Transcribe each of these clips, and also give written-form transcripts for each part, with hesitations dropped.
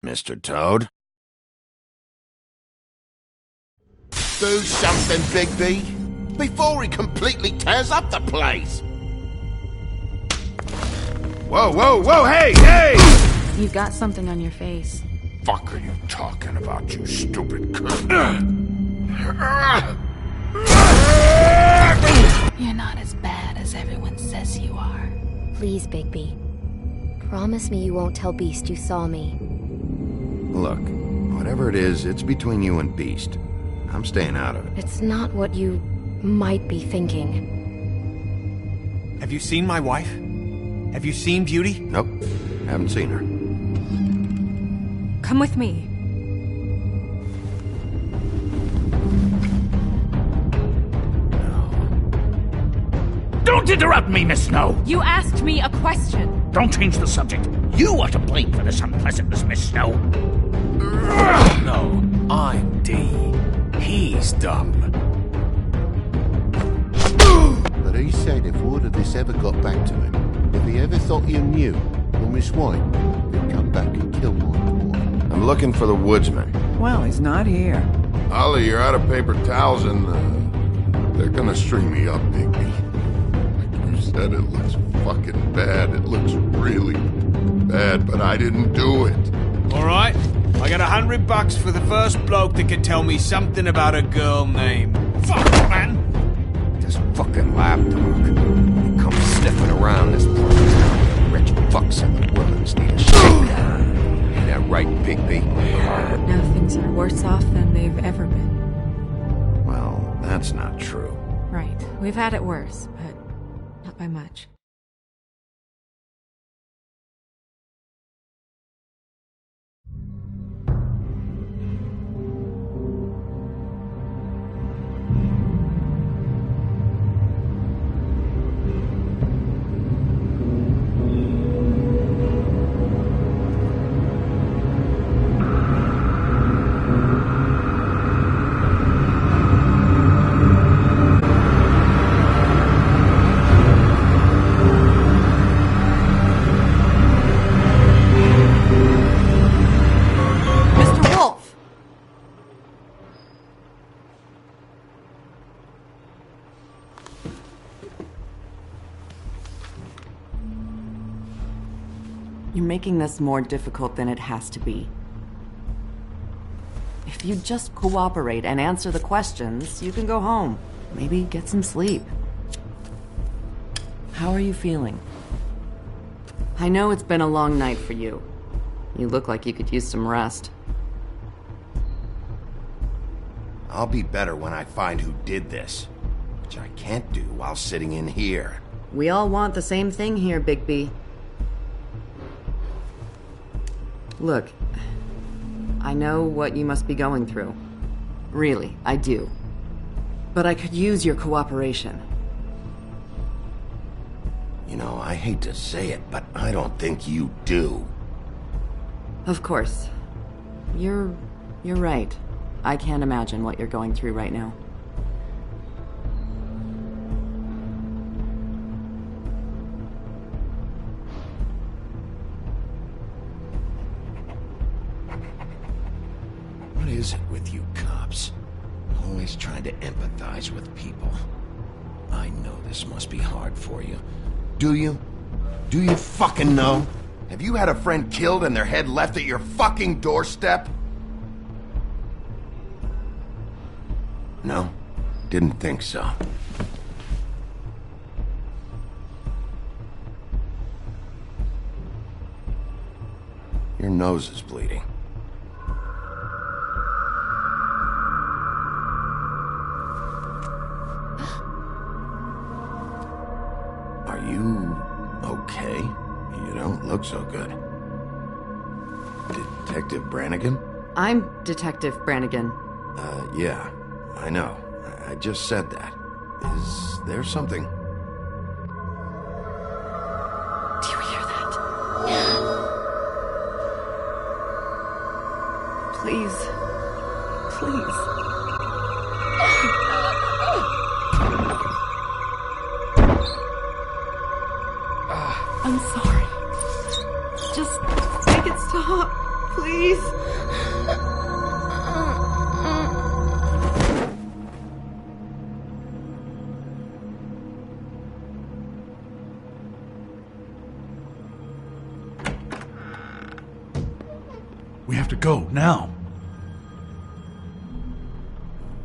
Mr. Toad? Do something, Bigby, before he completely tears up the place! Whoa, whoa, whoa, hey, hey! You've got something on your face. Fuck are you talking about, you stupid cunt? You're not as bad as everyone says you are. Please, Bigby. Promise me you won't tell Beast you saw me. Look, whatever it is, it's between you and Beast. I'm staying out of it. It's not what you might be thinking. Have you seen my wife? Have you seen Beauty? Nope, haven't seen her. Come with me. Don't interrupt me, Miss Snow! You asked me a question. Don't change the subject. You are to blame for this unpleasantness, Miss Snow. No, I'm D. He's dumb. But he said if word of this ever got back to him, if he ever thought you knew, or Miss White, he'd come back and kill my boy. I'm looking for the woodsman. Well, he's not here. Ollie, you're out of paper towels and, they're gonna string me up, Bigby. Like you said, it looks fucking bad. It looks really bad, but I didn't do it. Alright, I got $100 for the first bloke that can tell me something about a girl named... Fuck, man! This fucking lapdog. He comes sniffing around this place. Rich fucks and the Rellings need a shakedown. Ain't that right, Bigby? Now things are worse off than they've ever been. Well, that's not true. Right. We've had it worse, but not by much. You're making this more difficult than it has to be. If you just cooperate and answer the questions, you can go home. Maybe get some sleep. How are you feeling? I know it's been a long night for you. You look like you could use some rest. I'll be better when I find who did this, which I can't do while sitting in here. We all want the same thing here, Bigby. Look, I know what you must be going through. Really, I do. But I could use your cooperation. You know, I hate to say it, but I don't think you do. Of course. You're right. I can't imagine what you're going through right now. What is it with you cops? Always trying to empathize with people. I know this must be hard for you. Do you? Do you fucking know? Have you had a friend killed and their head left at your fucking doorstep? No? Didn't think so. Your nose is bleeding. Are you okay? You don't look so good. Detective Brannigan? I'm Detective Brannigan. Yeah, I know. I just said that. Is there something? Do you hear that? Please. Please. I'm sorry. Just make it stop, please. We have to go, now.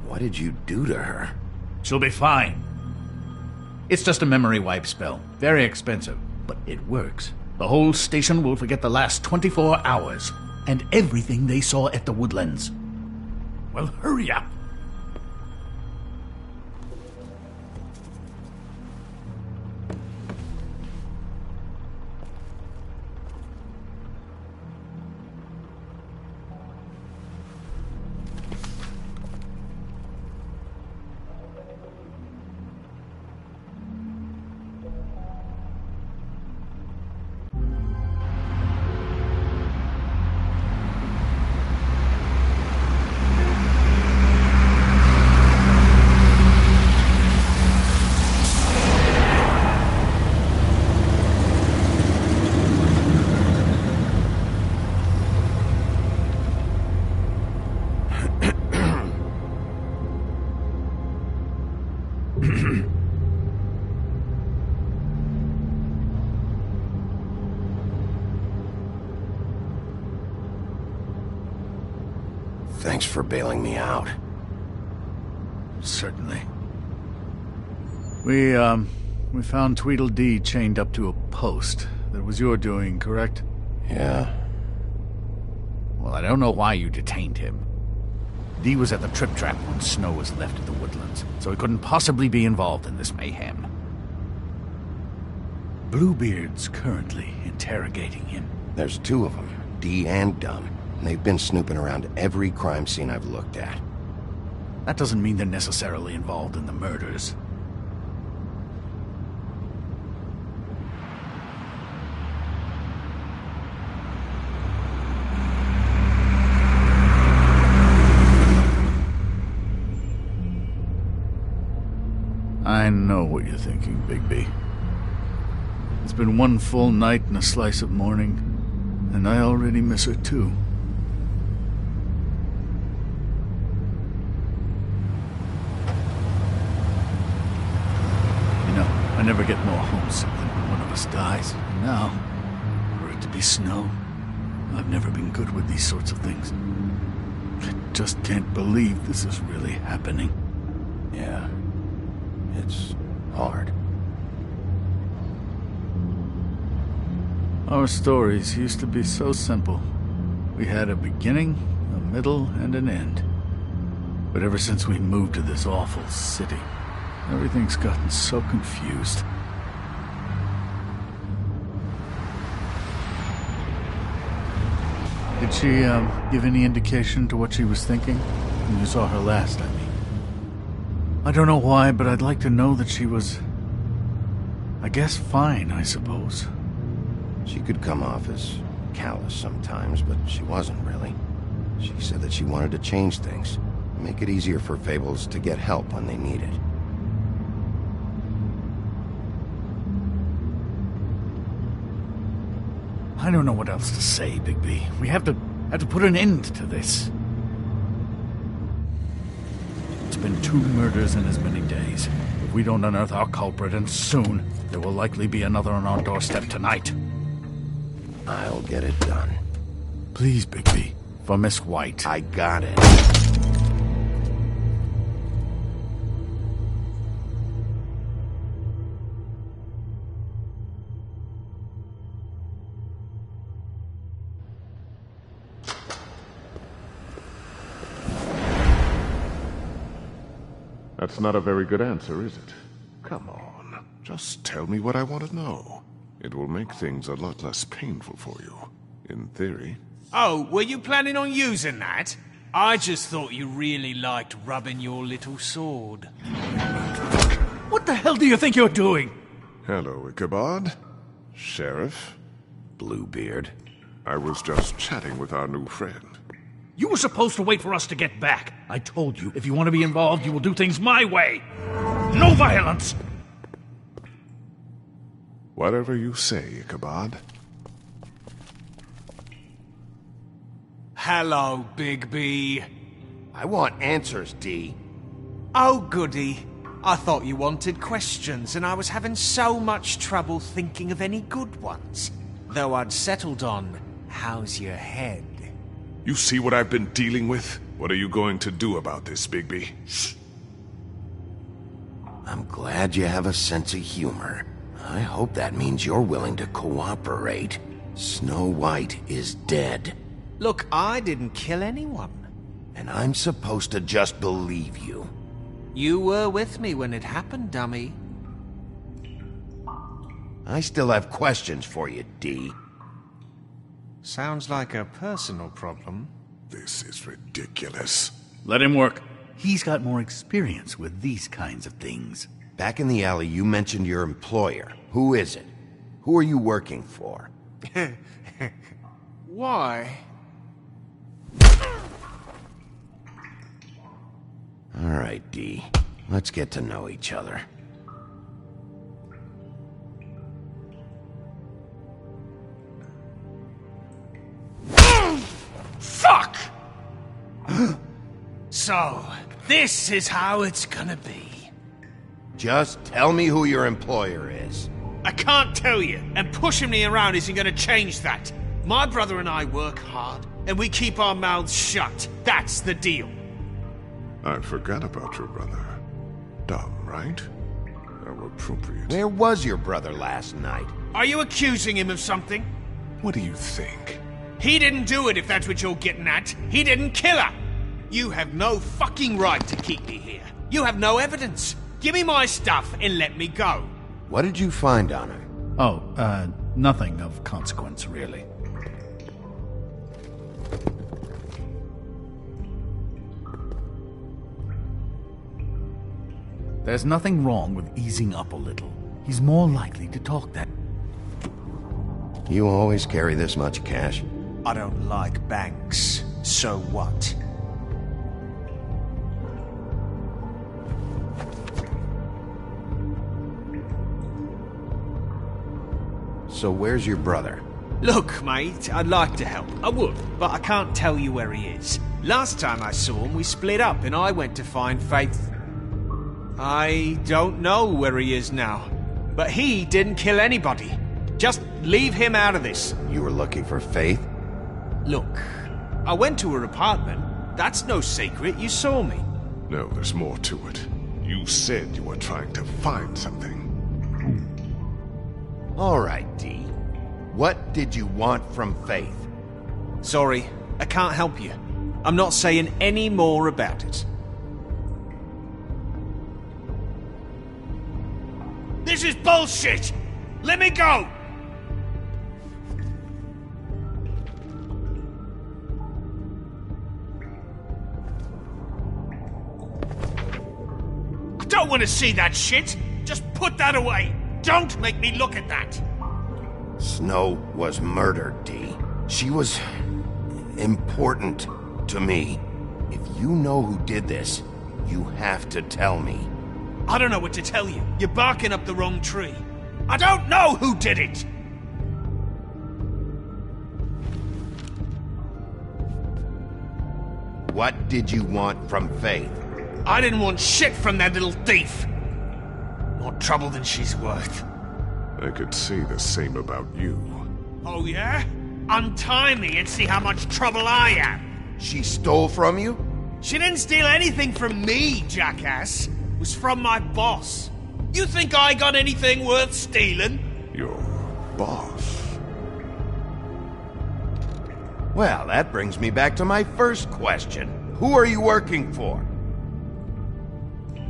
What did you do to her? She'll be fine. It's just a memory wipe spell. Very expensive, but it works. The whole station will forget the last 24 hours, and everything they saw at the Woodlands. Well, hurry up. Thanks for bailing me out. Certainly. We found Tweedledee chained up to a post. That was your doing, correct? Yeah. Well, I don't know why you detained him. Dee was at the Trip Trap when Snow was left at the Woodlands, so he couldn't possibly be involved in this mayhem. Bluebeard's currently interrogating him. There's two of them, Dee and Dunn. And they've been snooping around every crime scene I've looked at. That doesn't mean they're necessarily involved in the murders. I know what you're thinking, Bigby. It's been one full night and a slice of morning, and I already miss her too. You know, I never get more homesick than when one of us dies. And now, for it to be Snow, I've never been good with these sorts of things. I just can't believe this is really happening. Yeah. It's hard. Our stories used to be so simple. We had a beginning, a middle, and an end. But ever since we moved to this awful city, everything's gotten so confused. Did she, give any indication to what she was thinking? When you saw her last, I mean. I don't know why, but I'd like to know that she was... I guess fine, I suppose. She could come off as callous sometimes, but she wasn't really. She said that she wanted to change things, make it easier for Fables to get help when they need it. I don't know what else to say, Bigby. We have to put an end to this. It's been 2 murders in as many days. If we don't unearth our culprit, and soon, there will likely be another on our doorstep tonight. I'll get it done. Please, Bigby. For Miss White. I got it. That's not a very good answer, is it? Come on, just tell me what I want to know. It will make things a lot less painful for you, in theory. Oh, were you planning on using that? I just thought you really liked rubbing your little sword. What the hell do you think you're doing? Hello, Ichabod. Sheriff. Bluebeard. I was just chatting with our new friend. You were supposed to wait for us to get back. I told you, if you want to be involved, you will do things my way. No violence! Whatever you say, Ichabod. Hello, Bigby. I want answers, D. Oh, goody. I thought you wanted questions, and I was having so much trouble thinking of any good ones. Though I'd settled on, how's your head? You see what I've been dealing with? What are you going to do about this, Bigby? Shh. I'm glad you have a sense of humor. I hope that means you're willing to cooperate. Snow White is dead. Look, I didn't kill anyone. And I'm supposed to just believe you. You were with me when it happened, dummy. I still have questions for you, D. Sounds like a personal problem. This is ridiculous. Let him work. He's got more experience with these kinds of things. Back in the alley, you mentioned your employer. Who is it? Who are you working for? Why? All right, D. Let's get to know each other. Fuck! So, this is how it's gonna be. Just tell me who your employer is. I can't tell you, and pushing me around isn't gonna change that. My brother and I work hard, and we keep our mouths shut. That's the deal. I forgot about your brother. Dumb, right? How appropriate. Where was your brother last night? Are you accusing him of something? What do you think? He didn't do it, if that's what you're getting at. He didn't kill her. You have no fucking right to keep me here. You have no evidence. Give me my stuff and let me go. What did you find on her? Oh, nothing of consequence, really. There's nothing wrong with easing up a little. He's more likely to talk that. You always carry this much cash? I don't like banks. So what? So where's your brother? Look, mate, I'd like to help. I would, but I can't tell you where he is. Last time I saw him, we split up and I went to find Faith. I don't know where he is now, but he didn't kill anybody. Just leave him out of this. You were looking for Faith? Look, I went to her apartment. That's no secret. You saw me. No, there's more to it. You said you were trying to find something. All right, D. What did you want from Faith? Sorry, I can't help you. I'm not saying any more about it. This is bullshit! Let me go! I don't want to see that shit! Just put that away! Don't make me look at that! Snow was murdered, Dee. She was important to me. If you know who did this, you have to tell me. I don't know what to tell you. You're barking up the wrong tree. I don't know who did it! What did you want from Faith? I didn't want shit from that little thief. More trouble than she's worth. I could say the same about you. Oh yeah? Untie me and see how much trouble I am. She stole from you? She didn't steal anything from me, jackass. It was from my boss. You think I got anything worth stealing? Your boss? Well, that brings me back to my first question. Who are you working for?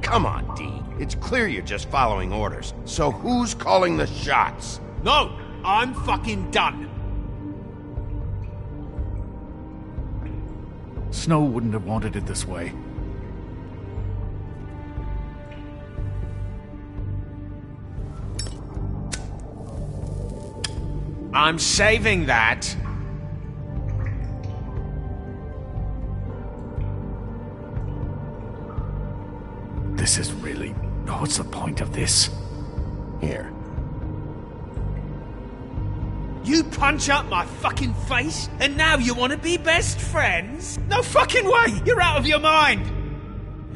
Come on, Dee. It's clear you're just following orders. So who's calling the shots? No, I'm fucking done. Snow wouldn't have wanted it this way. I'm saving that. This is really... What's the point of this? Here. You punch up my fucking face, and now you want to be best friends? No fucking way! You're out of your mind!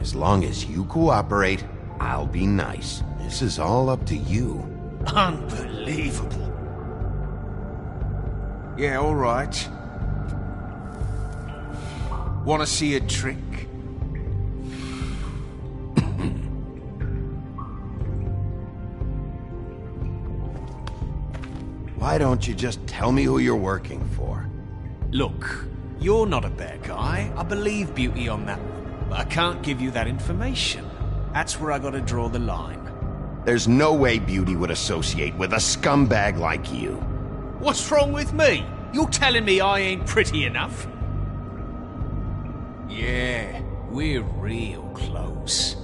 As long as you cooperate, I'll be nice. This is all up to you. Unbelievable. Yeah, all right. Want to see a trick? Why don't you just tell me who you're working for? Look, you're not a bad guy. I believe Beauty on that one. But I can't give you that information. That's where I gotta draw the line. There's no way Beauty would associate with a scumbag like you. What's wrong with me? You're telling me I ain't pretty enough? Yeah, we're real close.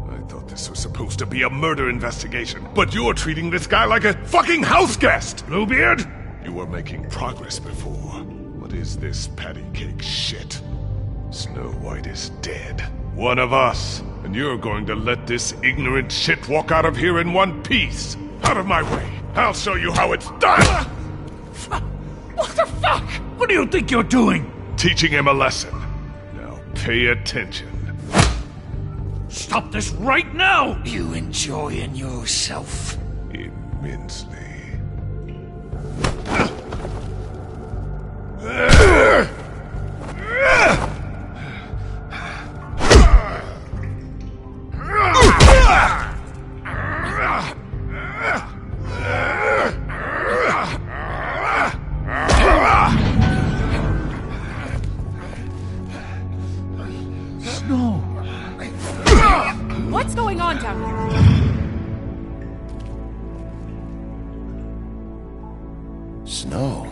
I thought this was supposed to be a murder investigation, but you're treating this guy like a fucking house guest, Bluebeard! You were making progress before. What is this patty cake shit? Snow White is dead. One of us. And you're going to let this ignorant shit walk out of here in one piece. Out of my way. I'll show you how it's done! What the fuck? What do you think you're doing? Teaching him a lesson. Now pay attention. Stop this right now! You enjoying yourself? Immensely. What's going on down here? Snow.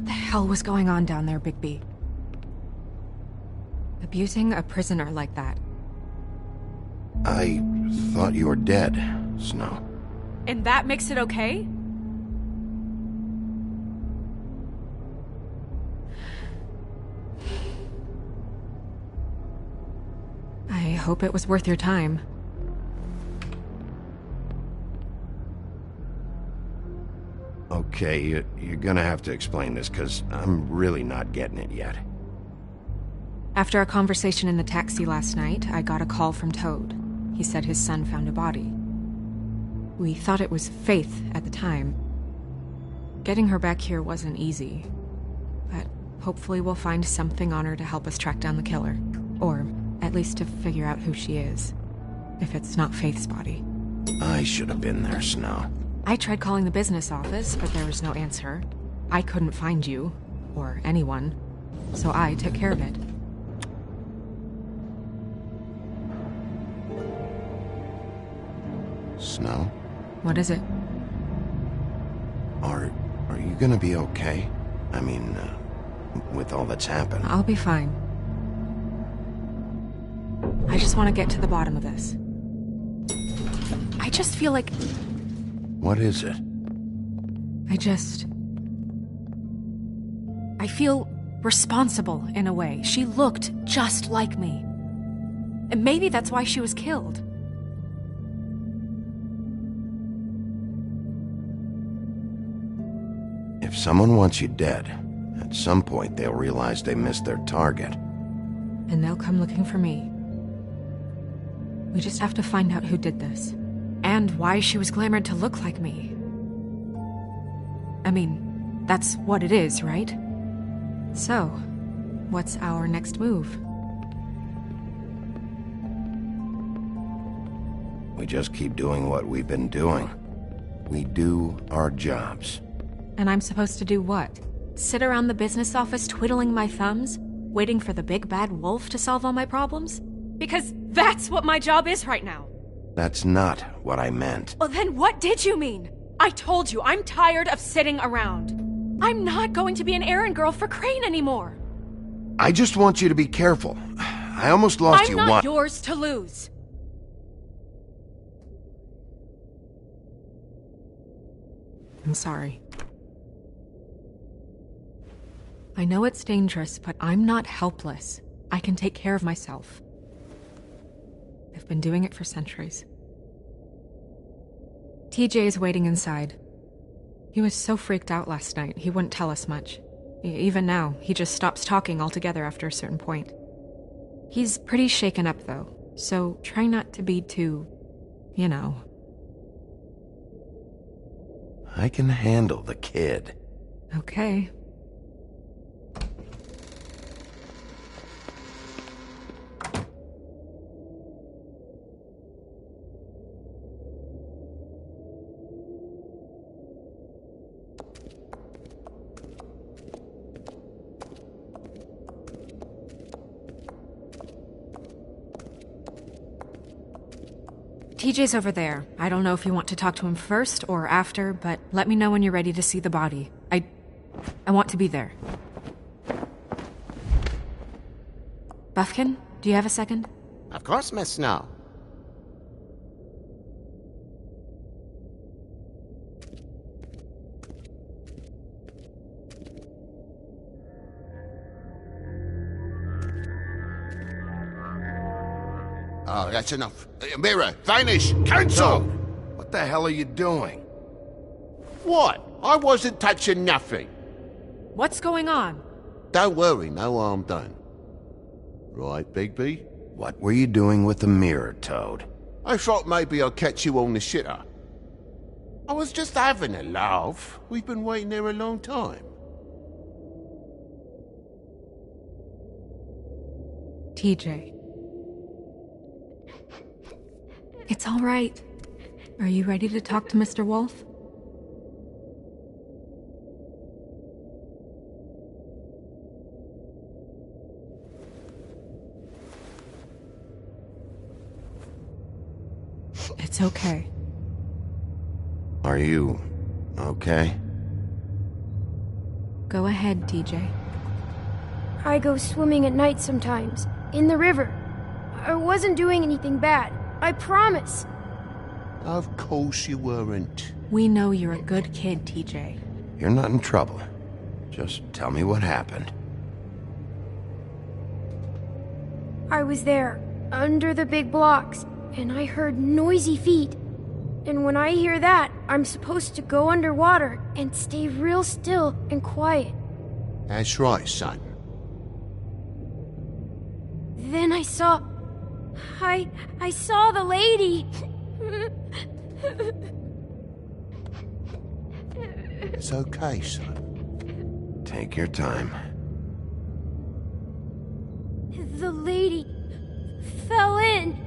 the hell was going on down there, Bigby? Abusing a prisoner like that. I thought you were dead, Snow. And that makes it okay? I hope it was worth your time. Okay, you're gonna have to explain this, because I'm really not getting it yet. After a conversation in the taxi last night, I got a call from Toad. He said his son found a body. We thought it was Faith at the time. Getting her back here wasn't easy, but hopefully we'll find something on her to help us track down the killer. Or at least to figure out who she is, if it's not Faith's body. I should have been there, Snow. I tried calling the business office, but there was no answer. I couldn't find you, or anyone, so I took care of it. Snow? What is it? Are you gonna be okay? I mean, with all that's happened. I'll be fine. I just want to get to the bottom of this. I just feel like... What is it? I feel responsible in a way. She looked just like me. And maybe that's why she was killed. If someone wants you dead, at some point they'll realize they missed their target. And they'll come looking for me. We just have to find out who did this. And why she was glamored to look like me. I mean, that's what it is, right? So, what's our next move? We just keep doing what we've been doing. We do our jobs. And I'm supposed to do what? Sit around the business office twiddling my thumbs, waiting for the big bad wolf to solve all my problems? Because that's what my job is right now. That's not what I meant. Well, then what did you mean? I told you, I'm tired of sitting around. I'm not going to be an errand girl for Crane anymore. I just want you to be careful. I almost lost you I'm not once. yours to lose. I'm sorry. I know it's dangerous, but I'm not helpless. I can take care of myself. I've been doing it for centuries. TJ is waiting inside. He was so freaked out last night, he wouldn't tell us much. Even now, he just stops talking altogether after a certain point. He's pretty shaken up, though, so try not to be too, you know. I can handle the kid. Okay. TJ's over there. I don't know if you want to talk to him first or after, but let me know when you're ready to see the body. I want to be there. Buffkin, do you have a second? Of course, Miss Snow. Oh, that's enough. Mirror, vanish, cancel! What the hell are you doing? What? I wasn't touching nothing. What's going on? Don't worry, no harm done. Right, Bigby? What were you doing with the mirror, Toad? I thought maybe I'd catch you on the shitter. I was just having a laugh. We've been waiting there a long time. TJ. It's all right. Are you ready to talk to Mr. Wolf? It's okay. Are you okay? Go ahead, TJ. I go swimming at night sometimes, in the river. I wasn't doing anything bad, I promise. Of course you weren't. We know you're a good kid, TJ. You're not in trouble. Just tell me what happened. I was there, under the big blocks, and I heard noisy feet. And when I hear that, I'm supposed to go underwater and stay real still and quiet. That's right, son. Then I saw the lady. It's okay, son. Take your time. The lady fell in.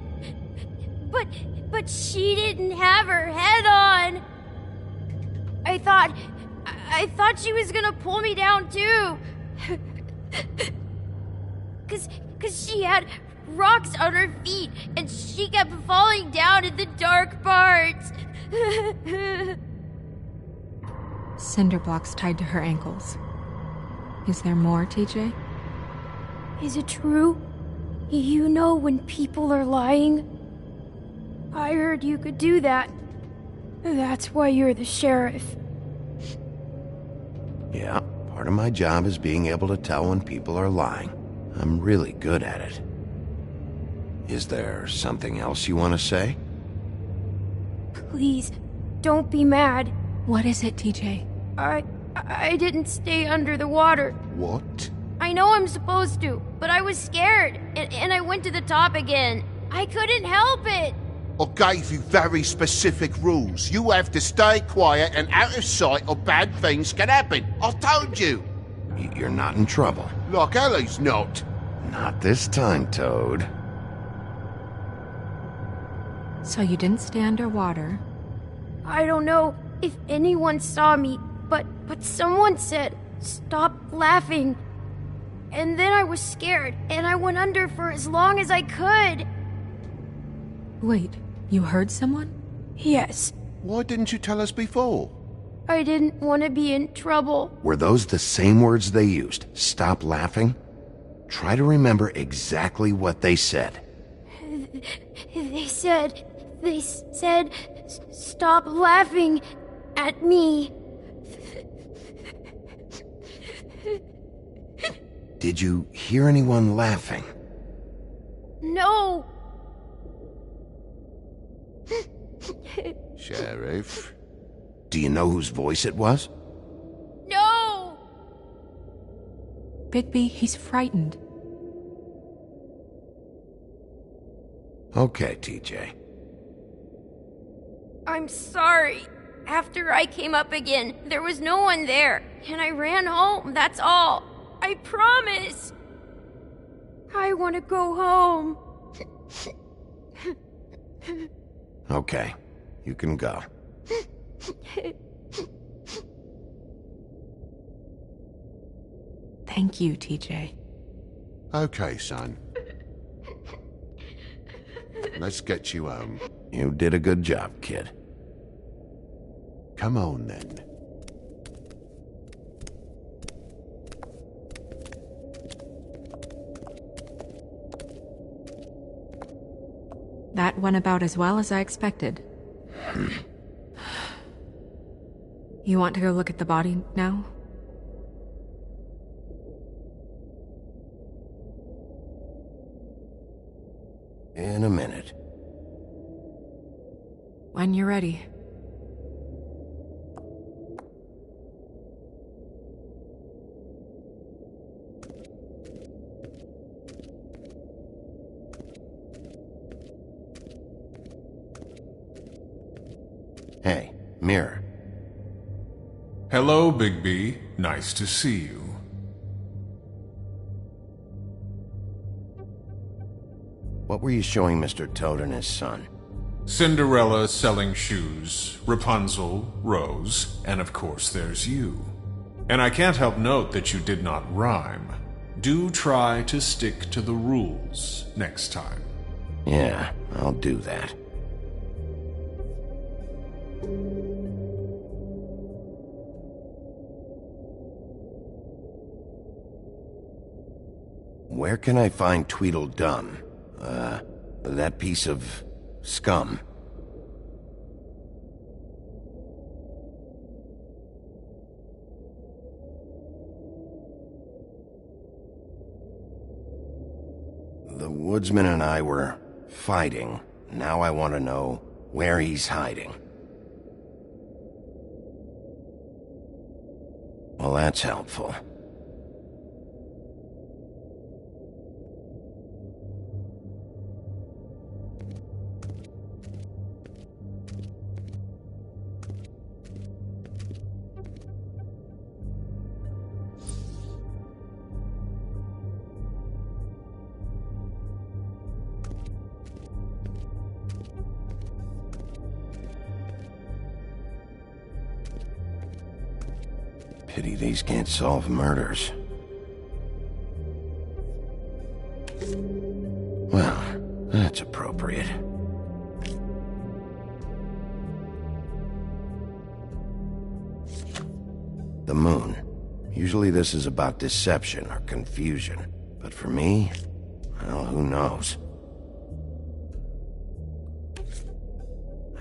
But she didn't have her head on. I thought she was gonna pull me down too. Cause she had rocks on her feet and she kept falling down in the dark parts. Cinder blocks tied to her ankles. Is there more, TJ? Is it true? You know when people are lying? I heard you could do that. That's why you're the sheriff. Yeah, part of my job is being able to tell when people are lying. I'm really good at it. Is there something else you want to say? Please, don't be mad. What is it, TJ? I didn't stay under the water. What? I know I'm supposed to, but I was scared, and I went to the top again. I couldn't help it. I gave you very specific rules. You have to stay quiet and out of sight or bad things can happen. I told you. You're not in trouble. Like Ellie's not. Not this time, Toad. So you didn't stay underwater? I don't know if anyone saw me, but someone said, "Stop laughing." And then I was scared, and I went under for as long as I could. Wait, you heard someone? Yes. Why didn't you tell us before? I didn't want to be in trouble. Were those the same words they used? Stop laughing? Try to remember exactly what they said. They said, "Stop laughing at me." Did you hear anyone laughing? No. Sheriff? Do you know whose voice it was? No. Bigby, he's frightened. Okay, TJ. I'm sorry. After I came up again, there was no one there, and I ran home, that's all. I promise. I want to go home. Okay, you can go. Thank you, TJ. Okay, son. Let's get you home. You did a good job, kid. Come on, then. That went about as well as I expected. You want to go look at the body now? In a minute. When you're ready. Hey, Mirror. Hello, Bigby. Nice to see you. What were you showing Mr. Toad and his son? Cinderella selling shoes, Rapunzel, Rose, and of course there's you. And I can't help note that you did not rhyme. Do try to stick to the rules next time. Yeah, I'll do that. Where can I find Tweedledum? That piece of scum. The woodsman and I were fighting. Now I want to know where he's hiding. Well, that's helpful. Pity these can't solve murders. Well, that's appropriate. The moon. Usually this is about deception or confusion. But for me, well, who knows?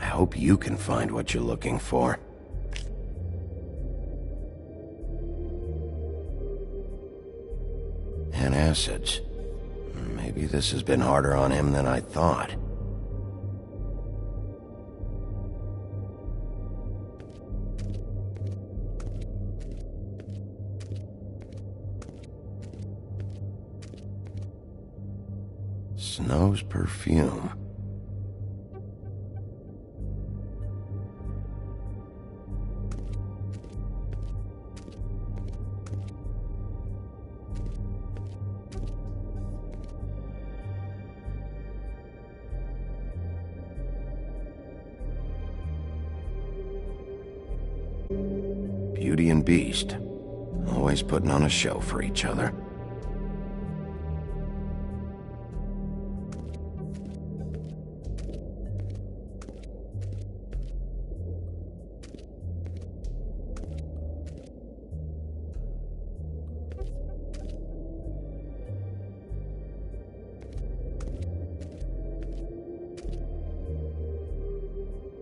I hope you can find what you're looking for. And acids. Maybe this has been harder on him than I thought. Snow's perfume. Beauty and Beast. Always putting on a show for each other.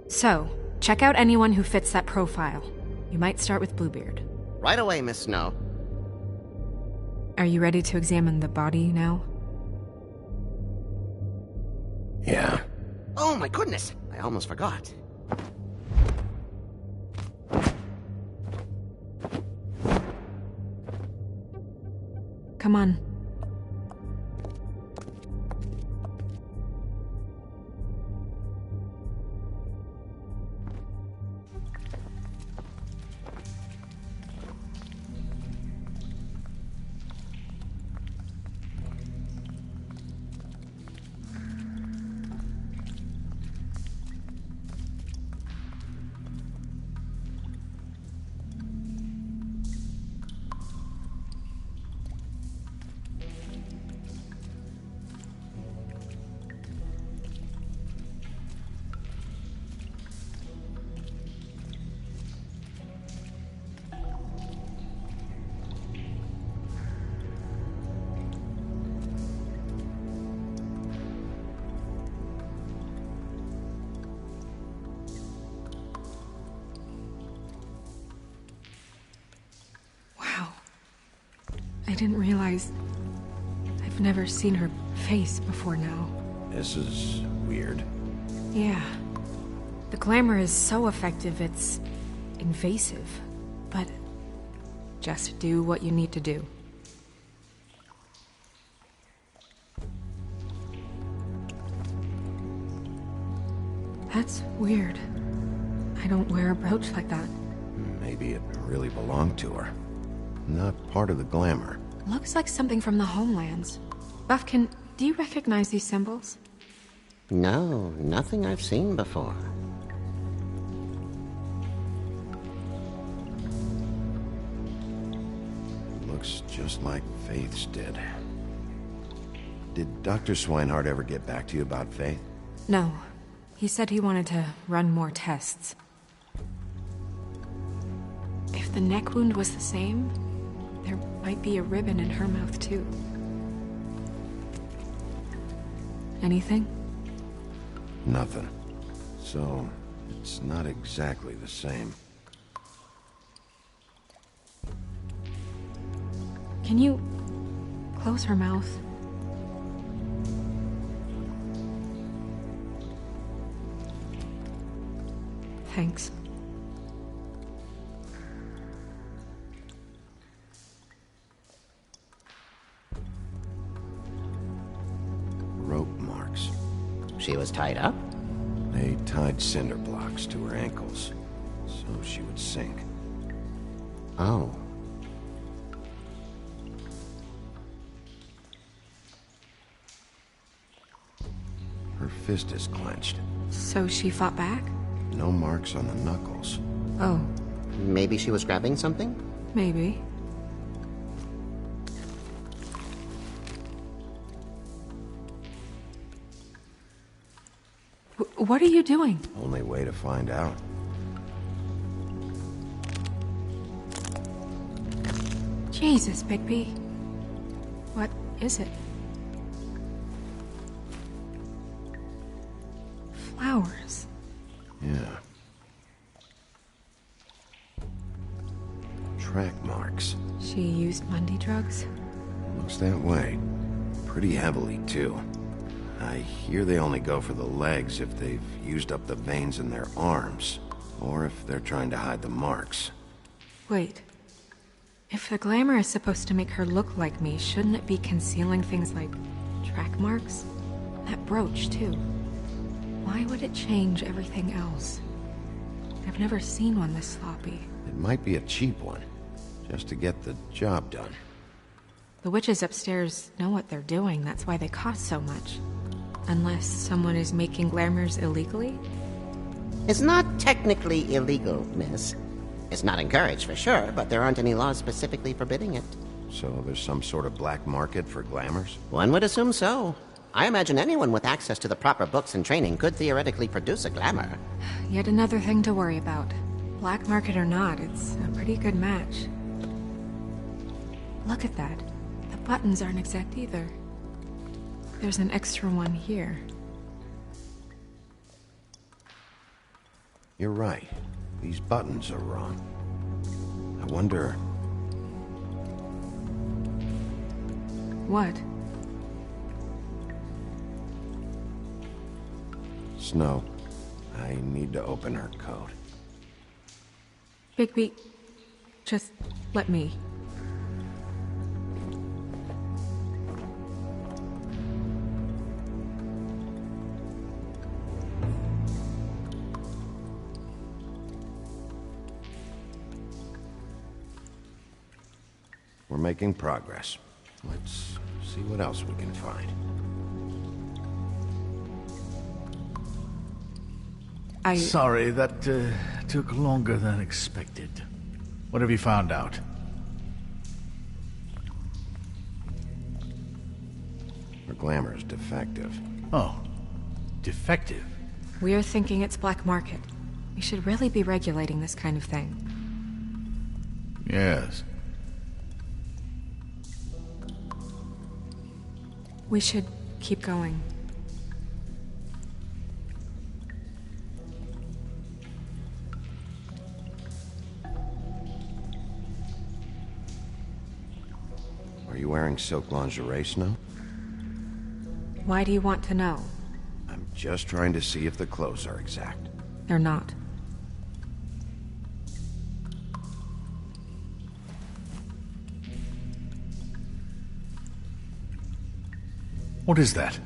So, check out anyone who fits that profile. You might start with Bluebeard. Right away, Miss Snow. Are you ready to examine the body now? Yeah. Oh my goodness! I almost forgot. Come on. I didn't realize I've never seen her face before now. This is weird. Yeah. The glamour is so effective, it's invasive. But just do what you need to do. That's weird. I don't wear a brooch like that. Maybe it really belonged to her. Not part of the glamour. Looks like something from the homelands. Buffkin, do you recognize these symbols? No, nothing I've seen before. Looks just like Faith's did. Did Dr. Swinehart ever get back to you about Faith? No. He said he wanted to run more tests. If the neck wound was the same, there might be a ribbon in her mouth too. Anything? Nothing. So, it's not exactly the same. Can you close her mouth? Thanks. Rope marks. She was tied up? They tied cinder blocks to her ankles, so she would sink. Oh. Her fist is clenched. So she fought back? No marks on the knuckles. Oh, Maybe she was grabbing something? maybe. What are you doing? Only way to find out. Jesus, Bigby. What is it? Flowers. Yeah. Track marks. She used Mundy drugs? Looks that way. Pretty heavily, too. I hear they only go for the legs if they've used up the veins in their arms, or if they're trying to hide the marks. Wait. If the glamour is supposed to make her look like me, shouldn't it be concealing things like track marks? That brooch, too. Why would it change everything else? I've never seen one this sloppy. It might be a cheap one, just to get the job done. The witches upstairs know what they're doing, that's why they cost so much. Unless someone is making glamours illegally? It's not technically illegal, miss. It's not encouraged for sure, but there aren't any laws specifically forbidding it. So there's some sort of black market for glamours? One would assume so. I imagine anyone with access to the proper books and training could theoretically produce a glamour. Yet another thing to worry about. Black market or not, it's a pretty good match. Look at that. The buttons aren't exact either. There's an extra one here. You're right. These buttons are wrong. I wonder... What? Snow, I need to open her coat. Bigby, just let me. We're making progress. Let's see what else we can find. Sorry, that took longer than expected. What have you found out? Her glamour's defective. Oh, defective? We're thinking it's black market. We should really be regulating this kind of thing. Yes. We should keep going. Are you wearing silk lingerie, Snow? Why do you want to know? I'm just trying to see if the clothes are exact. They're not. What is that?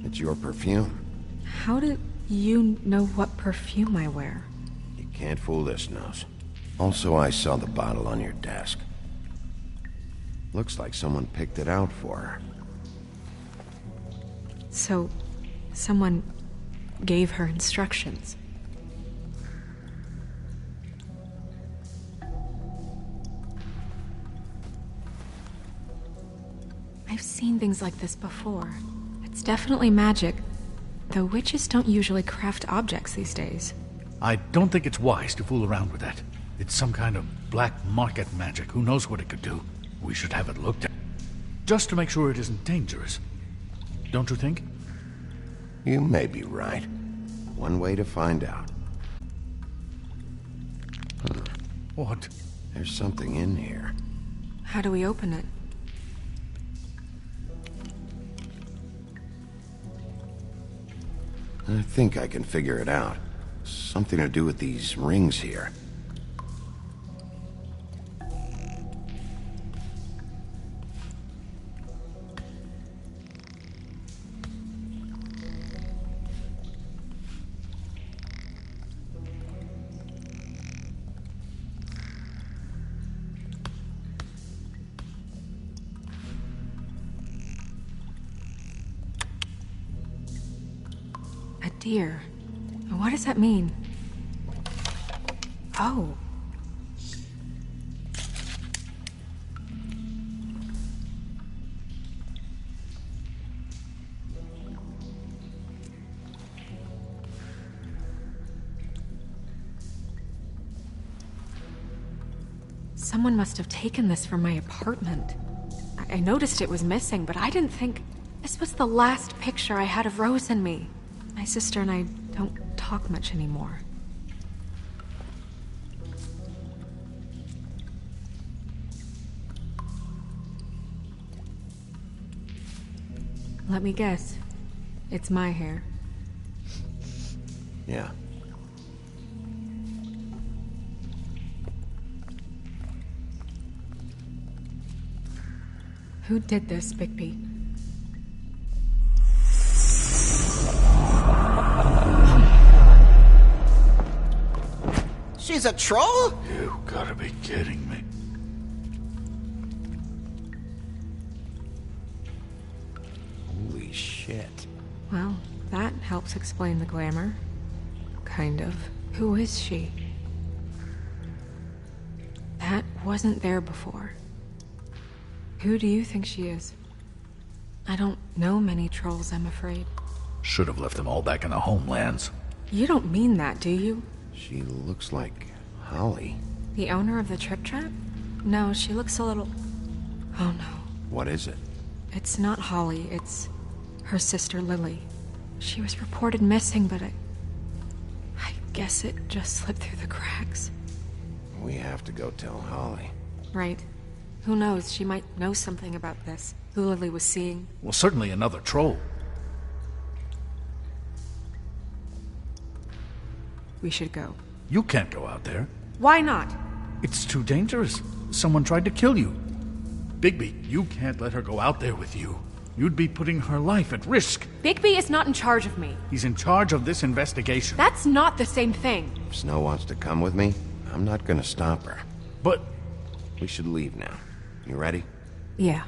It's your perfume. How do you know what perfume I wear? You can't fool this nose. Also, I saw the bottle on your desk. Looks like someone picked it out for her. So, someone gave her instructions. I've seen things like this before. It's definitely magic, though witches don't usually craft objects these days. I don't think it's wise to fool around with that. It's some kind of black market magic. Who knows what it could do? We should have it looked at. Just to make sure it isn't dangerous. don't you think? You may be right. One way to find out. What? There's something in here. How do we open it? I think I can figure it out. Something to do with these rings here. A deer. What does that mean? Oh. Someone must have taken this from my apartment. I noticed it was missing, but I didn't think this was the last picture I had of Rose and me. My sister and I don't talk much anymore. Let me guess. It's my hair. Yeah. Who did this, Bigby? She's a troll? You gotta be kidding me. Holy shit. Well, that helps explain the glamour. Kind of. Who is she? That wasn't there before. Who do you think she is? I don't know many trolls, I'm afraid. Should have left them all back in the homelands. You don't mean that, do you? She looks like Holly. The owner of the Trip Trap? No, she looks a little... Oh no. What is it? It's not Holly, it's her sister Lily. She was reported missing, but I guess it just slipped through the cracks. We have to go tell Holly. Right. Who knows, she might know something about this. Who Lily was seeing. Well, certainly another troll. We should go. You can't go out there. Why not? It's too dangerous. Someone tried to kill you. Bigby, you can't let her go out there with you. You'd be putting her life at risk. Bigby is not in charge of me. He's in charge of this investigation. That's not the same thing. If Snow wants to come with me, I'm not gonna stop her. But... We should leave now. You ready? Yeah.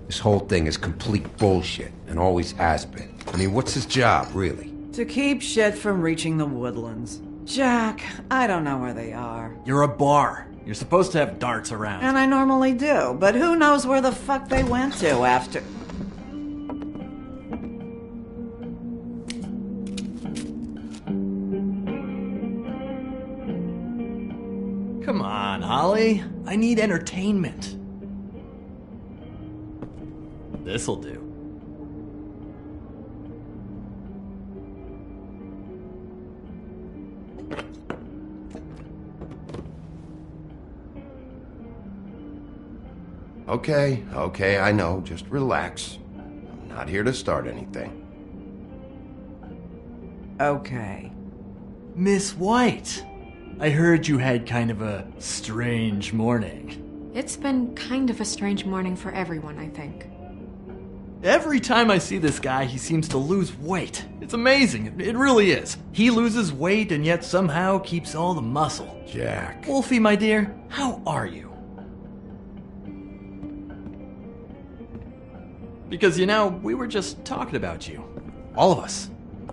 This whole thing is complete bullshit, and always has been. I mean, what's his job, really? To keep shit from reaching the woodlands. Jack, I don't know where they are. You're a bar. You're supposed to have darts around. And I normally do, but who knows where the fuck they went to after... Come on, Holly. I need entertainment. This'll do. Okay, I know. Just relax. I'm not here to start anything. Okay. Miss White, I heard you had kind of a strange morning. It's been kind of a strange morning for everyone, I think. Every time I see this guy, he seems to lose weight. It's amazing. It really is. He loses weight and yet somehow keeps all the muscle. Jack. Wolfie, my dear, how are you? Because, you know, we were just talking about you. All of us.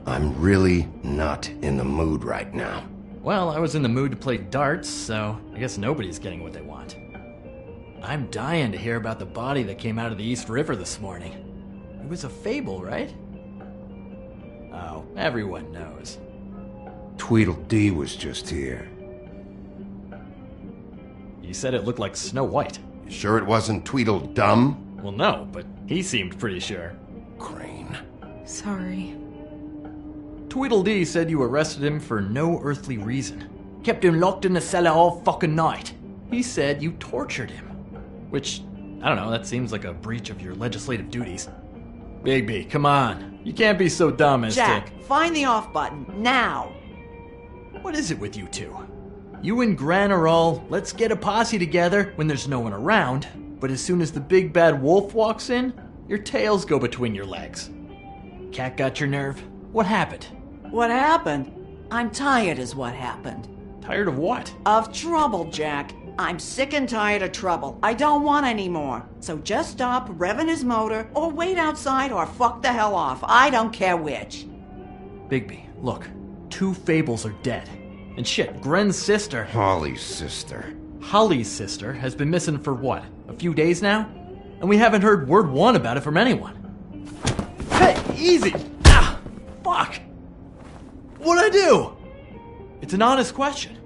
I'm really not in the mood right now. Well, I was in the mood to play darts, so I guess nobody's getting what they want. I'm dying to hear about the body that came out of the East River this morning. It was a fable, right? Oh, everyone knows. Tweedledee was just here. You said it looked like Snow White. You sure it wasn't Tweedledum? Well, no, but he seemed pretty sure. Crane. Sorry. Tweedledee said you arrested him for no earthly reason. Kept him locked in the cellar all fucking night. He said you tortured him. Which, I don't know, that seems like a breach of your legislative duties. Bigby, come on. You can't be so dumb as Jack, find the off button, now! What is it with you two? You and Gran are all, let's get a posse together when there's no one around, but as soon as the big bad wolf walks in, your tails go between your legs. Cat got your nerve? What happened? What happened? I'm tired is what happened. Tired of what? Of trouble, Jack. I'm sick and tired of trouble. I don't want any more. So just stop revving his motor, or wait outside, or fuck the hell off. I don't care which. Bigby, look. 2 Fables are dead. And shit, Gren's sister... Holly's sister. Holly's sister has been missing for what? A few days now? And we haven't heard word one about it from anyone. Hey, easy! Ah! Fuck! What'd I do? It's an honest question.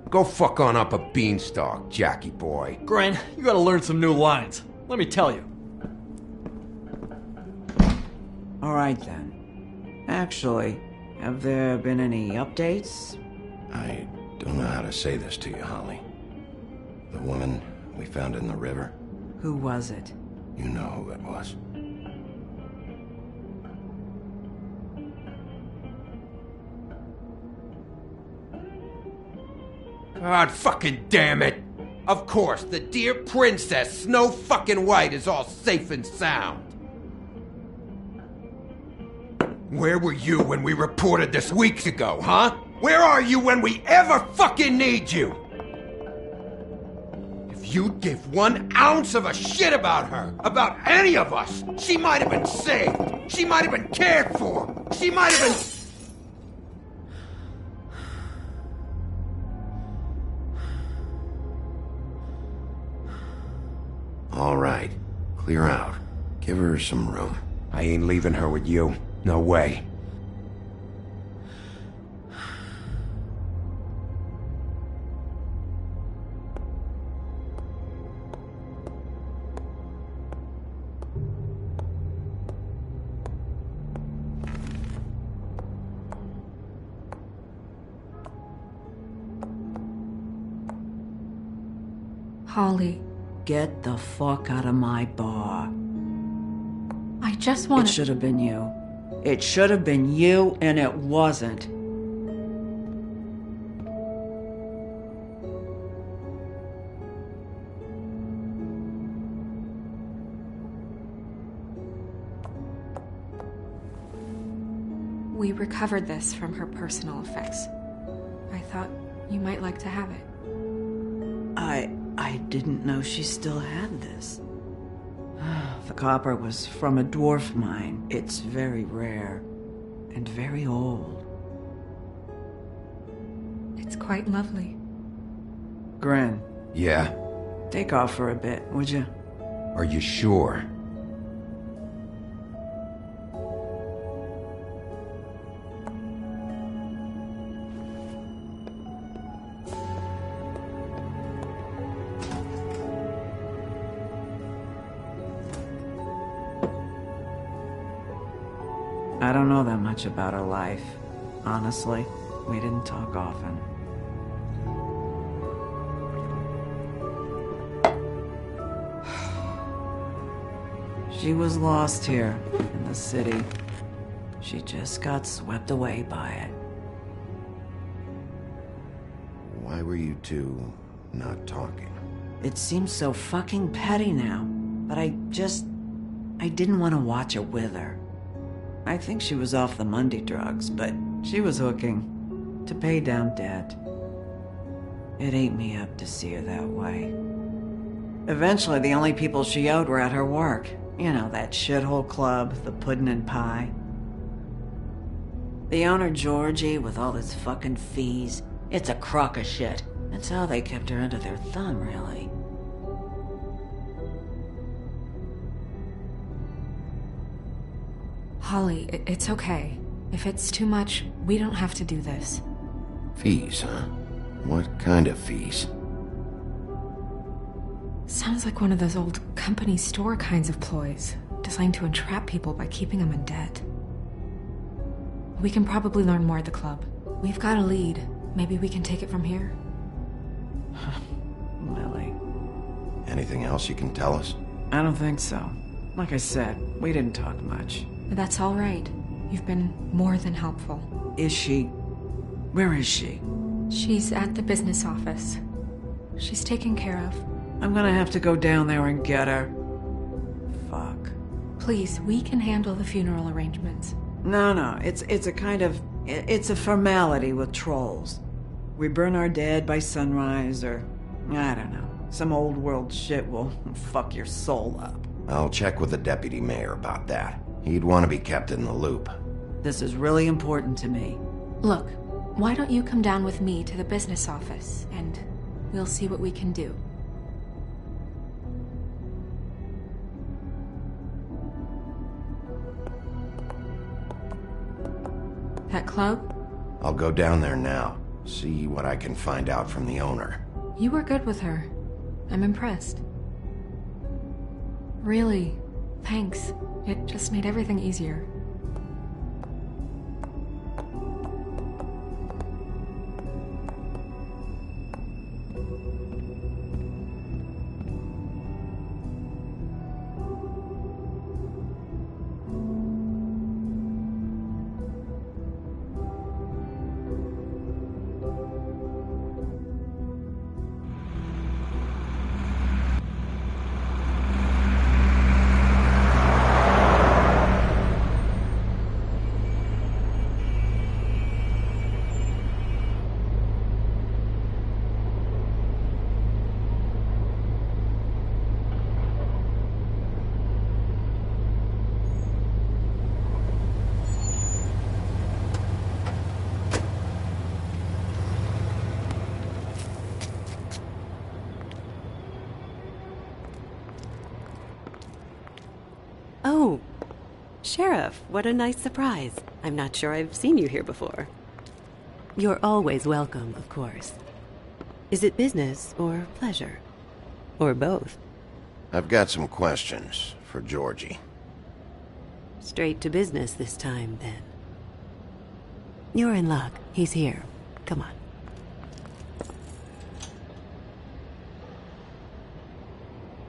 Go fuck on up a beanstalk, Jackie boy. Gren, you gotta learn some new lines. Let me tell you. Alright then. Actually, have there been any updates? I don't know how to say this to you, Holly. The woman we found in the river. Who was it? You know who it was. God fucking damn it! Of course, the dear princess, Snow fucking White, is all safe and sound. Where were you when we reported this weeks ago, huh? Where are you when we ever fucking need you? If you'd give 1 ounce of a shit about her, about any of us, she might have been saved. She might have been cared for. She might have been... All right. Clear out. Give her some room. I ain't leaving her with you. No way. Holly. Get the fuck out of my bar. I just want It should have been you. It should have been you, and it wasn't. We recovered this from her personal effects. I thought you might like to have it. I didn't know she still had this. The copper was from a dwarf mine. It's very rare and very old. It's quite lovely. Gren. Yeah? Take off for a bit, would you? Are you sure? I don't know that much about her life. Honestly, we didn't talk often. She was lost here in the city. She just got swept away by it. Why were you two not talking? It seems so fucking petty now, but I didn't want to watch it with her. I think she was off the Monday drugs, but she was hooking to pay down debt. It ate me up to see her that way. Eventually, the only people she owed were at her work. You know, that shithole club, the Puddin' and Pie. The owner, Georgie, with all his fucking fees, it's a crock of shit. That's how they kept her under their thumb, really. Holly, it's okay. If it's too much, we don't have to do this. Fees, huh? What kind of fees? Sounds like one of those old company store kinds of ploys, designed to entrap people by keeping them in debt. We can probably learn more at the club. We've got a lead. Maybe we can take it from here? Lily. Anything else you can tell us? I don't think so. Like I said, we didn't talk much. That's all right. You've been more than helpful. Is she? Where is she? She's at the business office. She's taken care of. I'm gonna have to go down there and get her. Fuck. Please, we can handle the funeral arrangements. No, it's a kind of... It's a formality with trolls. We burn our dead by sunrise, or... I don't know. Some old world shit will fuck your soul up. I'll check with the deputy mayor about that. He'd want to be kept in the loop. This is really important to me. Look, why don't you come down with me to the business office, and we'll see what we can do. That club? I'll go down there now. See what I can find out from the owner. You were good with her. I'm impressed. Really, thanks. It just made everything easier. Oh, Sheriff, what a nice surprise. I'm not sure I've seen you here before. You're always welcome, of course. Is it business or pleasure? Or both? I've got some questions for Georgie. Straight to business this time, then. You're in luck. He's here. Come on.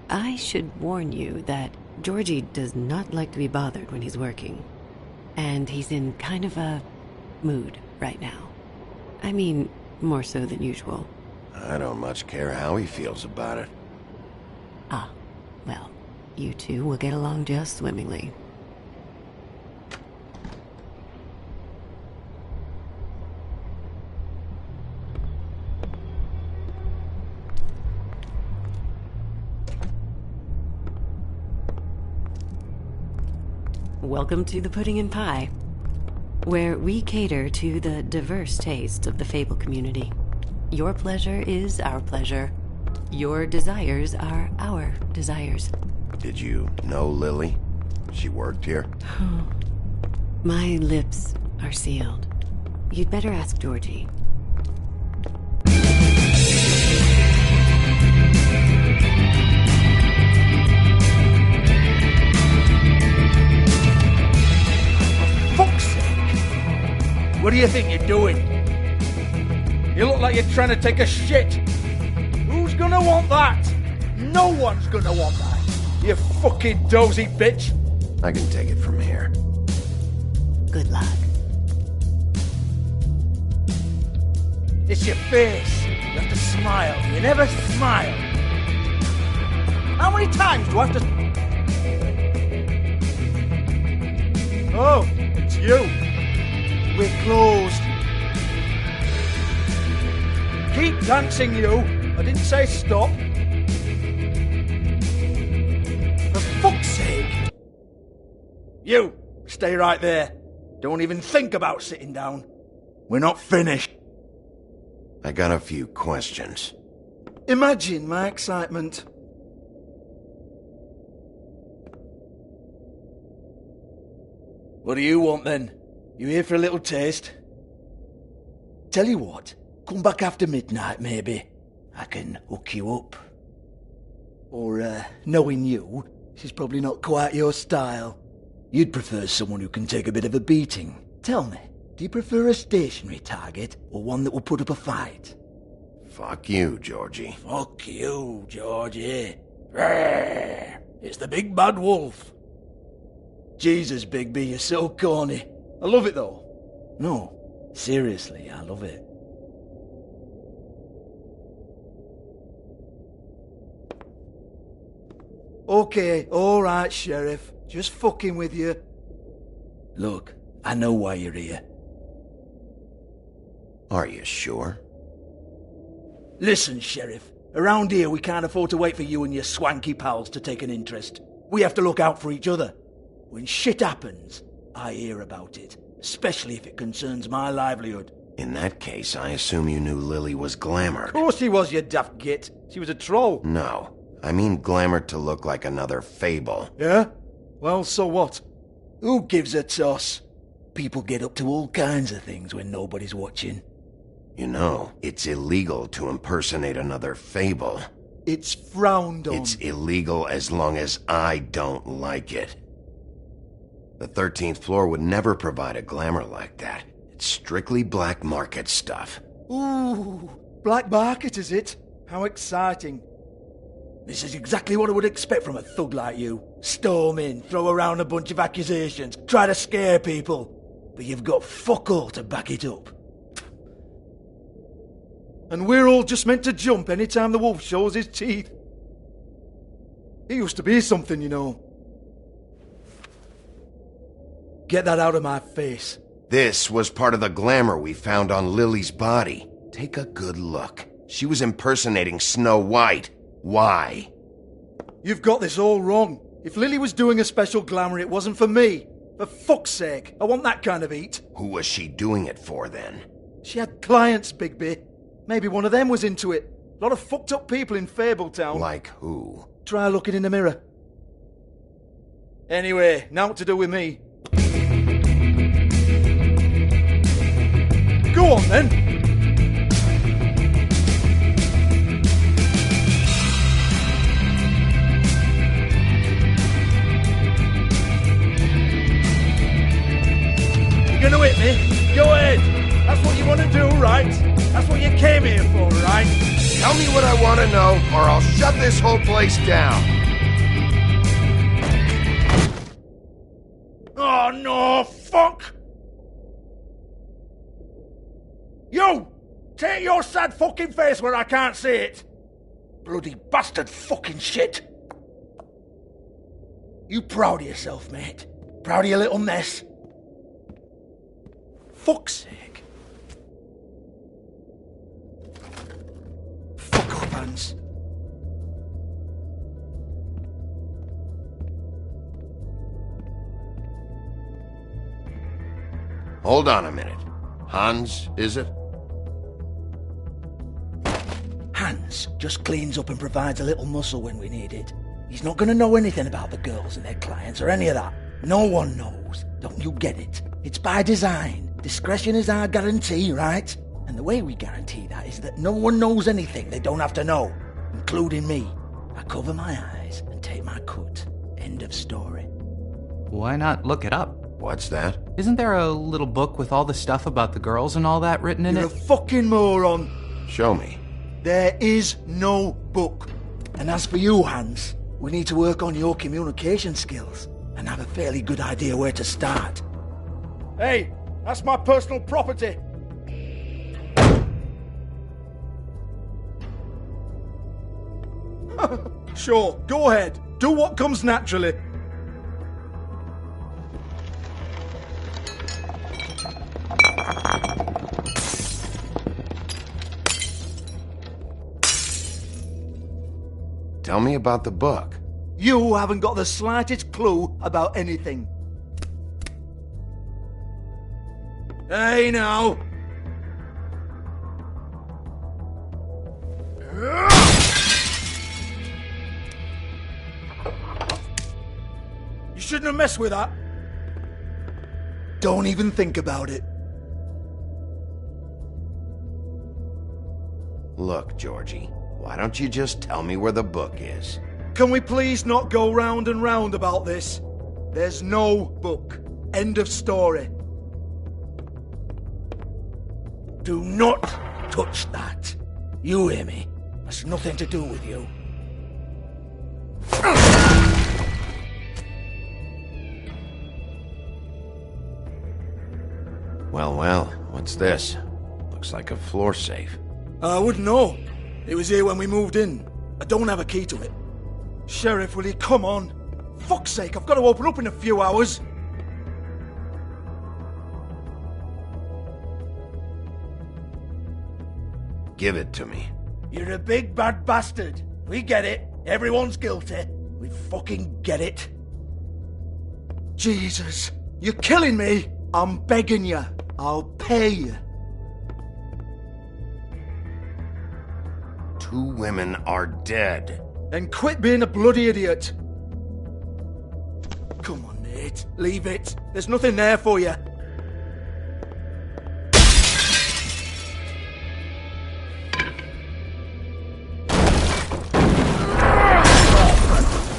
I should warn you that Georgie does not like to be bothered when he's working. And he's in kind of a mood right now. I mean, more so than usual. I don't much care how he feels about it. Ah, well, you two will get along just swimmingly. Welcome to the Pudding and Pie, where we cater to the diverse tastes of the Fable community. Your pleasure is our pleasure. Your desires are our desires. Did you know Lily? She worked here? My lips are sealed. You'd better ask Georgie. What do you think you're doing? You look like you're trying to take a shit. Who's gonna want that? No one's gonna want that. You fucking dozy bitch. I can take it from here. Good luck. It's your face. You have to smile. You never smile. How many times do I have to... Oh, it's you. We're closed. Keep dancing, you. I didn't say stop. For fuck's sake. You, stay right there. Don't even think about sitting down. We're not finished. I got a few questions. Imagine my excitement. What do you want then? You here for a little taste? Tell you what, come back after midnight maybe. I can hook you up. Or, knowing you, this is probably not quite your style. You'd prefer someone who can take a bit of a beating. Tell me, do you prefer a stationary target or one that will put up a fight? Fuck you, Georgie. Fuck you, Georgie. Rawr. It's the big bad wolf. Jesus, Bigby, you're so corny. I love it though. No, seriously, I love it. Okay, alright, Sheriff. Just fucking with you. Look, I know why you're here. Are you sure? Listen, Sheriff. Around here we can't afford to wait for you and your swanky pals to take an interest. We have to look out for each other. When shit happens, I hear about it. Especially if it concerns my livelihood. In that case, I assume you knew Lily was glamored. Of course she was, you daft git. She was a troll. No. I mean glamored to look like another Fable. Yeah? Well, so what? Who gives a toss? People get up to all kinds of things when nobody's watching. You know, it's illegal to impersonate another Fable. It's frowned on. It's illegal as long as I don't like it. The 13th floor would never provide a glamour like that. It's strictly black market stuff. Ooh, black market is it? How exciting. This is exactly what I would expect from a thug like you. Storm in, throw around a bunch of accusations, try to scare people. But you've got fuck all to back it up. And we're all just meant to jump any time the wolf shows his teeth. He used to be something, you know. Get that out of my face. This was part of the glamour we found on Lily's body. Take a good look. She was impersonating Snow White. Why? You've got this all wrong. If Lily was doing a special glamour, it wasn't for me. For fuck's sake, I want that kind of eat. Who was she doing it for, then? She had clients, Bigby. Maybe one of them was into it. A lot of fucked up people in Fabletown. Like who? Try looking in the mirror. Anyway, now what to do with me. Go on, then. You're gonna hit me? Go ahead. That's what you want to do, right? That's what you came here for, right? Tell me what I want to know, or I'll shut this whole place down. Oh, no, fuck! You! Take your sad fucking face where I can't see it! Bloody bastard fucking shit! You proud of yourself, mate? Proud of your little mess? Fuck's sake. Fuck off, Hans. Hold on a minute. Hans, is it? Hans just cleans up and provides a little muscle when we need it. He's not going to know anything about the girls and their clients or any of that. No one knows. Don't you get it? It's by design. Discretion is our guarantee, right? And the way we guarantee that is that no one knows anything they don't have to know, including me. I cover my eyes and take my cut. End of story. Why not look it up? What's that? Isn't there a little book with all the stuff about the girls and all that written in it? You're a fucking moron. Show me. There is no book. And as for you, Hans, we need to work on your communication skills and have a fairly good idea where to start. Hey, that's my personal property. Sure, go ahead. Do what comes naturally. Tell me about the book. You haven't got the slightest clue about anything. Hey, now! You shouldn't have messed with that. Don't even think about it. Look, Georgie, why don't you just tell me where the book is? Can we please not go round and round about this? There's no book. End of story. Do not touch that. You hear me? That's nothing to do with you. Well, what's this? Looks like a floor safe. I wouldn't know. It was here when we moved in. I don't have a key to it. Sheriff, will you come on? Fuck's sake, I've got to open up in a few hours. Give it to me. You're a big bad bastard. We get it. Everyone's guilty. We fucking get it. Jesus, you're killing me. I'm begging you. I'll pay you. 2 women are dead. Then quit being a bloody idiot. Come on, Nate. Leave it. There's nothing there for you.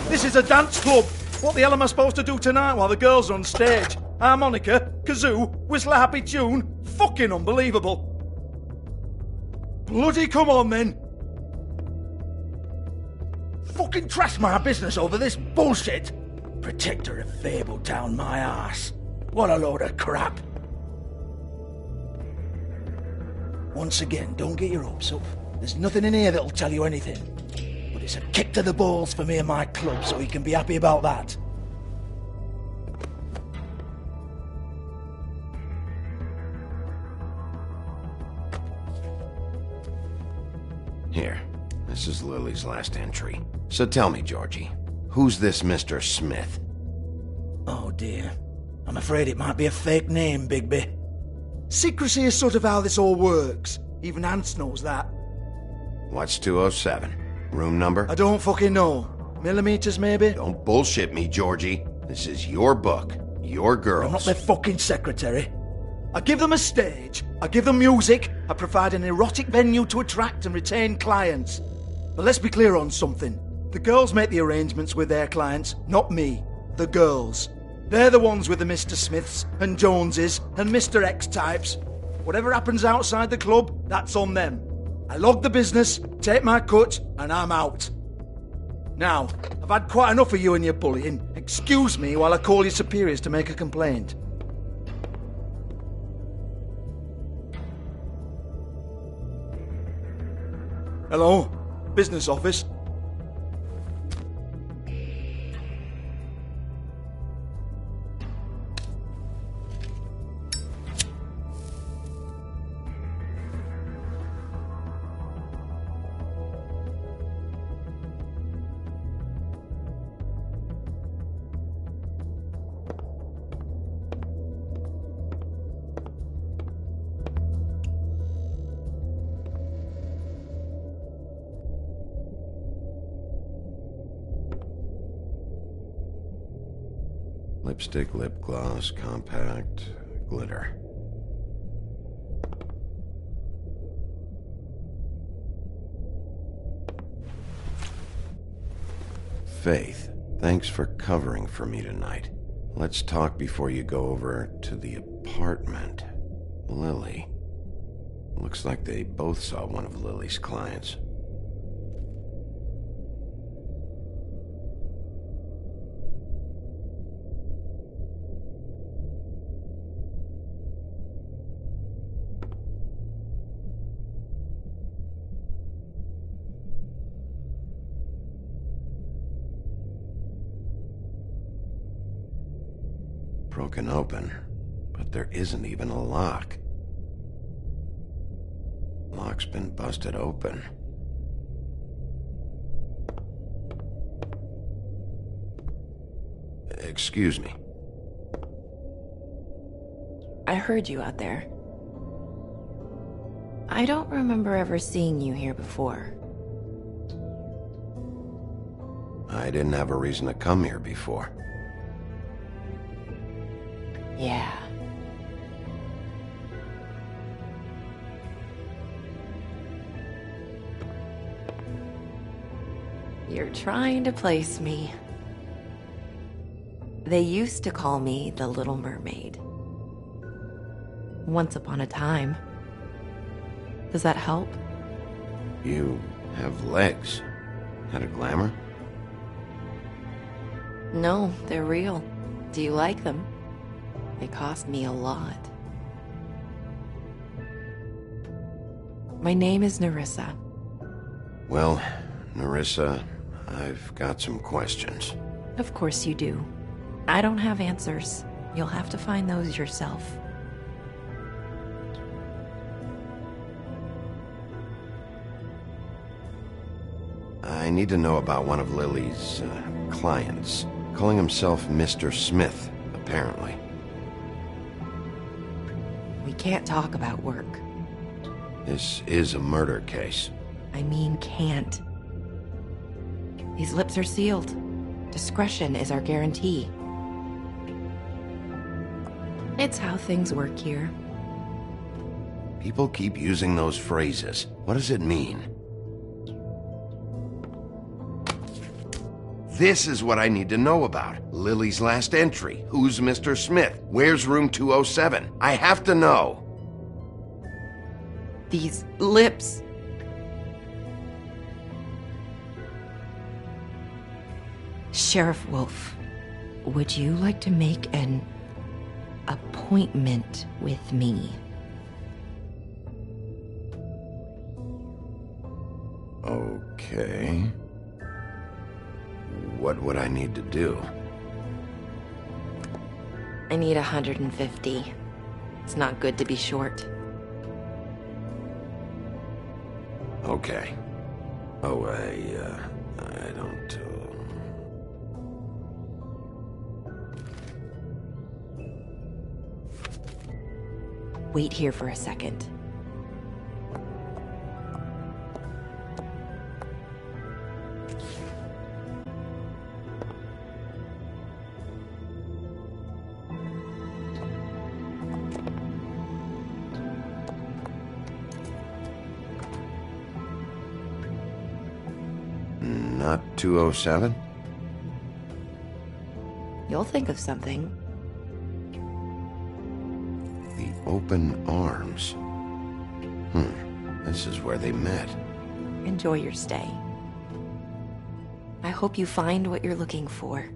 This is a dance club. What the hell am I supposed to do tonight while the girls are on stage? Harmonica, kazoo, whistle a happy tune? Fucking unbelievable. Bloody come on then. Fucking trash my business over this bullshit. Protector of Fabletown, my ass. What a load of crap. Once again, don't get your hopes up. There's nothing in here that'll tell you anything. But it's a kick to the balls for me and my club, so you can be happy about that. Here, this is Lily's last entry. So tell me, Georgie, who's this Mr. Smith? Oh dear. I'm afraid it might be a fake name, Bigby. Secrecy is sort of how this all works. Even Ants knows that. What's 207? Room number? I don't fucking know. Millimeters, maybe? Don't bullshit me, Georgie. This is your book. Your girls. I'm not their fucking secretary. I give them a stage. I give them music. I provide an erotic venue to attract and retain clients. But let's be clear on something. The girls make the arrangements with their clients, not me. The girls. They're the ones with the Mr. Smiths and Joneses and Mr. X types. Whatever happens outside the club, that's on them. I log the business, take my cut, and I'm out. Now, I've had quite enough of you and your bullying. Excuse me while I call your superiors to make a complaint. Hello? Business office? Lipstick, lip gloss, compact, glitter. Faith, thanks for covering for me tonight. Let's talk before you go over to the apartment. Lily. Looks like they both saw one of Lily's clients. Broken open, but there isn't even a lock. Lock's been busted open. Excuse me. I heard you out there. I don't remember ever seeing you here before. I didn't have a reason to come here before. Yeah. You're trying to place me. They used to call me the Little Mermaid. Once upon a time. Does that help? You have legs. Had a glamour? No, they're real. Do you like them? They cost me a lot. My name is Nerissa. Well, Nerissa, I've got some questions. Of course you do. I don't have answers. You'll have to find those yourself. I need to know about one of Lily's clients, calling himself Mr. Smith, apparently. We can't talk about work. This is a murder case. I mean can't. These lips are sealed. Discretion is our guarantee. It's how things work here. People keep using those phrases. What does it mean? This is what I need to know about. Lily's last entry. Who's Mr. Smith? Where's room 207? I have to know. These lips. Sheriff Wolf, would you like to make an appointment with me? Okay. What would I need to do? I need 150. It's not good to be short. Okay. Oh, I don't... Wait here for a second. Not 207? You'll think of something. The open arms. This is where they met. Enjoy your stay. I hope you find what you're looking for.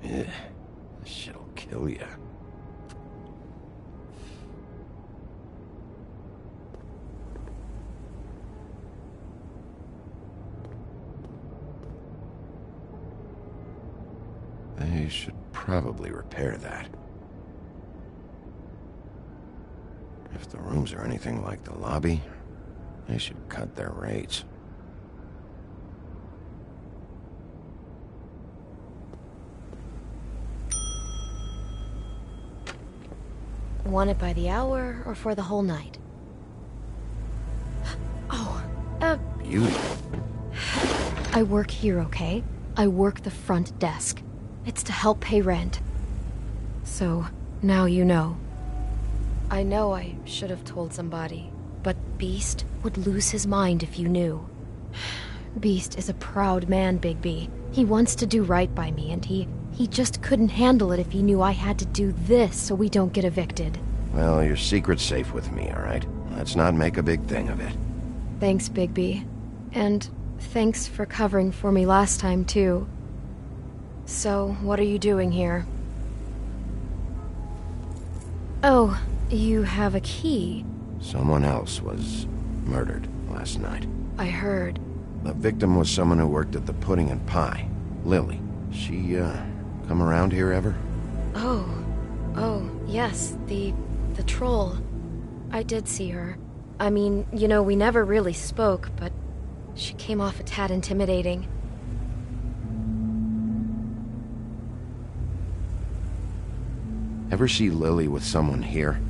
This shit'll kill ya. They should probably repair that. If the rooms are anything like the lobby, they should cut their rates. Want it by the hour or for the whole night? Beauty. I work here, okay? I work the front desk. It's to help pay rent. So, now you know. I know I should have told somebody, but Beast would lose his mind if you knew. Beast is a proud man, Bigby. He wants to do right by me, and he just couldn't handle it if he knew I had to do this so we don't get evicted. Well, your secret's safe with me, all right? Let's not make a big thing of it. Thanks, Bigby. And thanks for covering for me last time, too. So, what are you doing here? Oh, you have a key. Someone else was murdered last night. I heard. The victim was someone who worked at the Pudding and Pie. Lily. She, come around here ever? Oh, yes, the troll. I did see her. I mean, you know, we never really spoke, but she came off a tad intimidating. Ever see Lily with someone here?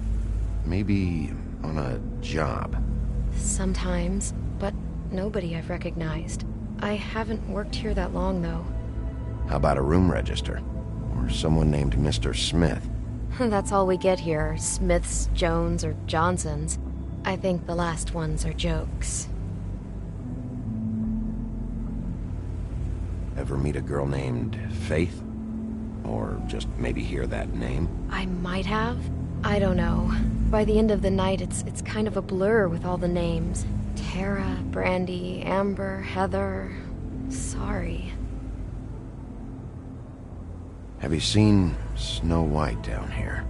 Maybe on a job? Sometimes, but nobody I've recognized. I haven't worked here that long, though. How about a room register? Or someone named Mr. Smith? That's all we get here, Smiths, Jones, or Johnsons. I think the last ones are jokes. Ever meet a girl named Faith? Or just maybe hear that name? I might have. I don't know. By the end of the night, it's kind of a blur with all the names. Tara, Brandy, Amber, Heather... Sorry. Have you seen Snow White down here?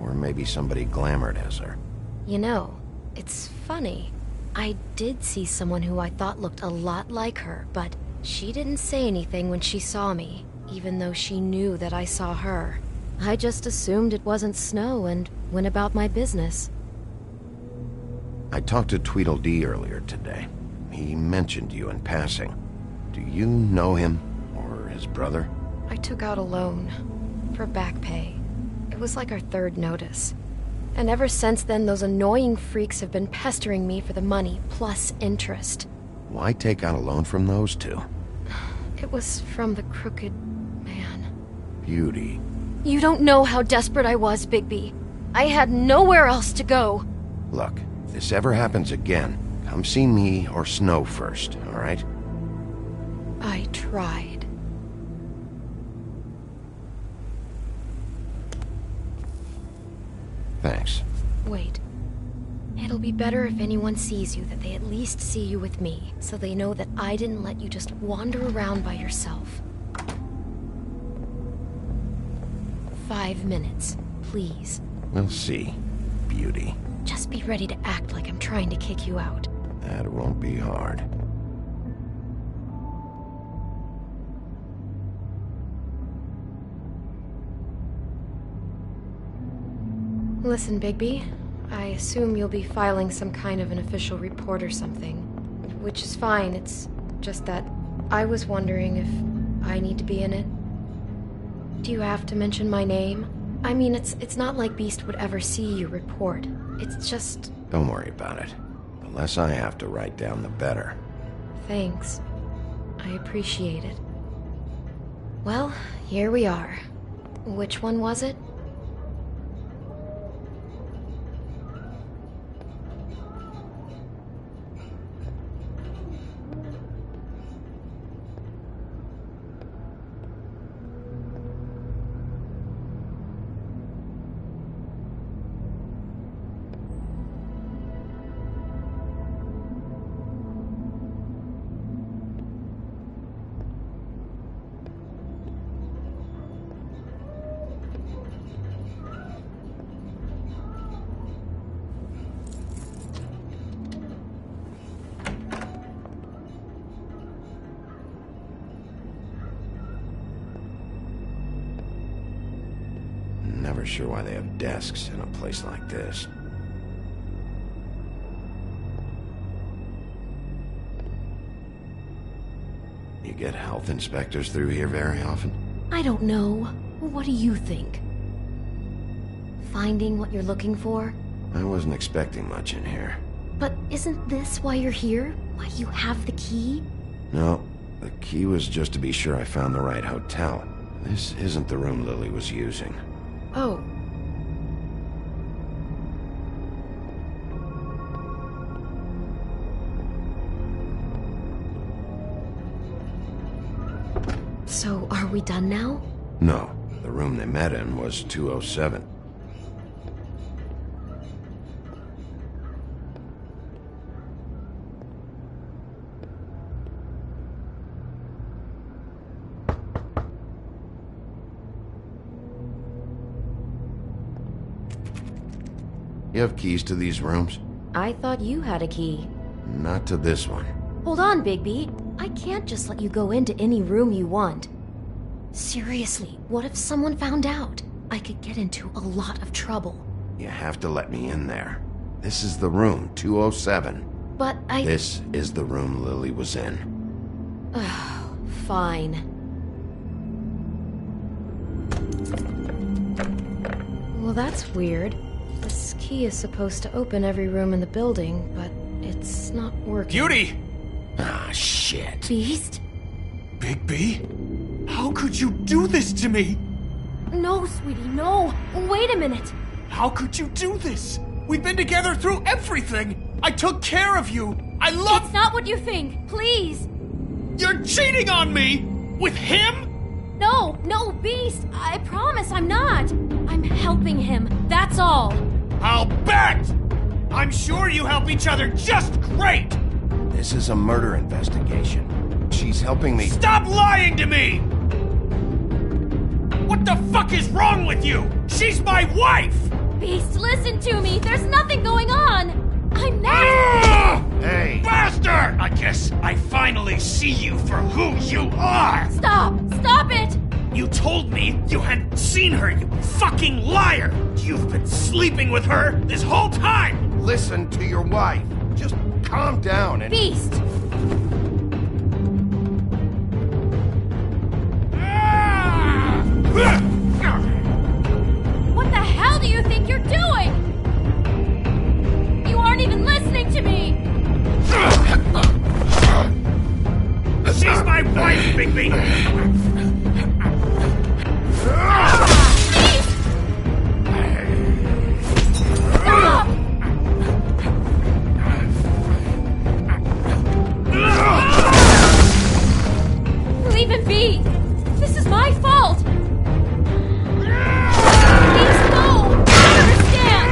Or maybe somebody glamored as her? You know, it's funny. I did see someone who I thought looked a lot like her, but she didn't say anything when she saw me, even though she knew that I saw her. I just assumed it wasn't Snow and went about my business. I talked to Tweedledee earlier today. He mentioned you in passing. Do you know him? Or his brother? I took out a loan for back pay. It was like our third notice. And ever since then, those annoying freaks have been pestering me for the money, plus interest. Why take out a loan from those two? It was from the crooked man. Beauty. You don't know how desperate I was, Bigby. I had nowhere else to go. Look, if this ever happens again, come see me or Snow first, all right? I tried. Thanks. Wait. It'll be better if anyone sees you that they at least see you with me, so they know that I didn't let you just wander around by yourself. 5 minutes, please. We'll see, Beauty. Just be ready to act like I'm trying to kick you out. That won't be hard. Listen, Bigby, I assume you'll be filing some kind of an official report or something. Which is fine, it's just that I was wondering if I need to be in it. Do you have to mention my name? I mean, it's not like Beast would ever see your report. It's just... Don't worry about it. The less I have to write down, the better. Thanks. I appreciate it. Well, here we are. Which one was it? Never sure why they have desks in a place like this. You get health inspectors through here very often? I don't know. What do you think? Finding what you're looking for? I wasn't expecting much in here. But isn't this why you're here? Why, you have the key? No, the key was just to be sure I found the right hotel. This isn't the room Lily was using. Oh. So, are we done now? No, the room they met in was 207. You have keys to these rooms? I thought you had a key. Not to this one. Hold on, Bigby. I can't just let you go into any room you want. Seriously, what if someone found out? I could get into a lot of trouble. You have to let me in there. This is the room, 207. But This is the room Lily was in. Fine. Well, that's weird. This key is supposed to open every room in the building, but it's not working. Beauty! Ah, shit. Beast? Bigby? How could you do this to me? No, sweetie, no. Wait a minute. How could you do this? We've been together through everything. I took care of you. I love... It's not what you think. Please. You're cheating on me! With him? No, Beast. I promise I'm not. I'm helping him. That's all. I'll bet! I'm sure you help each other just great! This is a murder investigation. She's helping me... Stop lying to me! What the fuck is wrong with you? She's my wife! Beast, listen to me. There's nothing going on. I'm not... Hey! Bastard! I guess I finally see you for who you are! Stop! Stop it! You told me you hadn't seen her, you fucking liar! You've been sleeping with her this whole time! Listen to your wife. Just calm down and... Beast! What the hell do you think you're doing? You aren't even listening to me! She's my wife, Bigby! Stop! Leave it be! This is my fault! Please, no! I understand!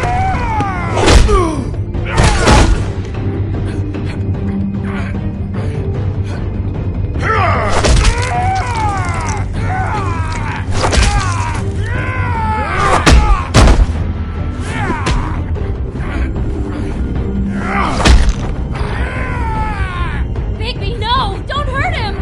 Bigby, no! Don't hurt him!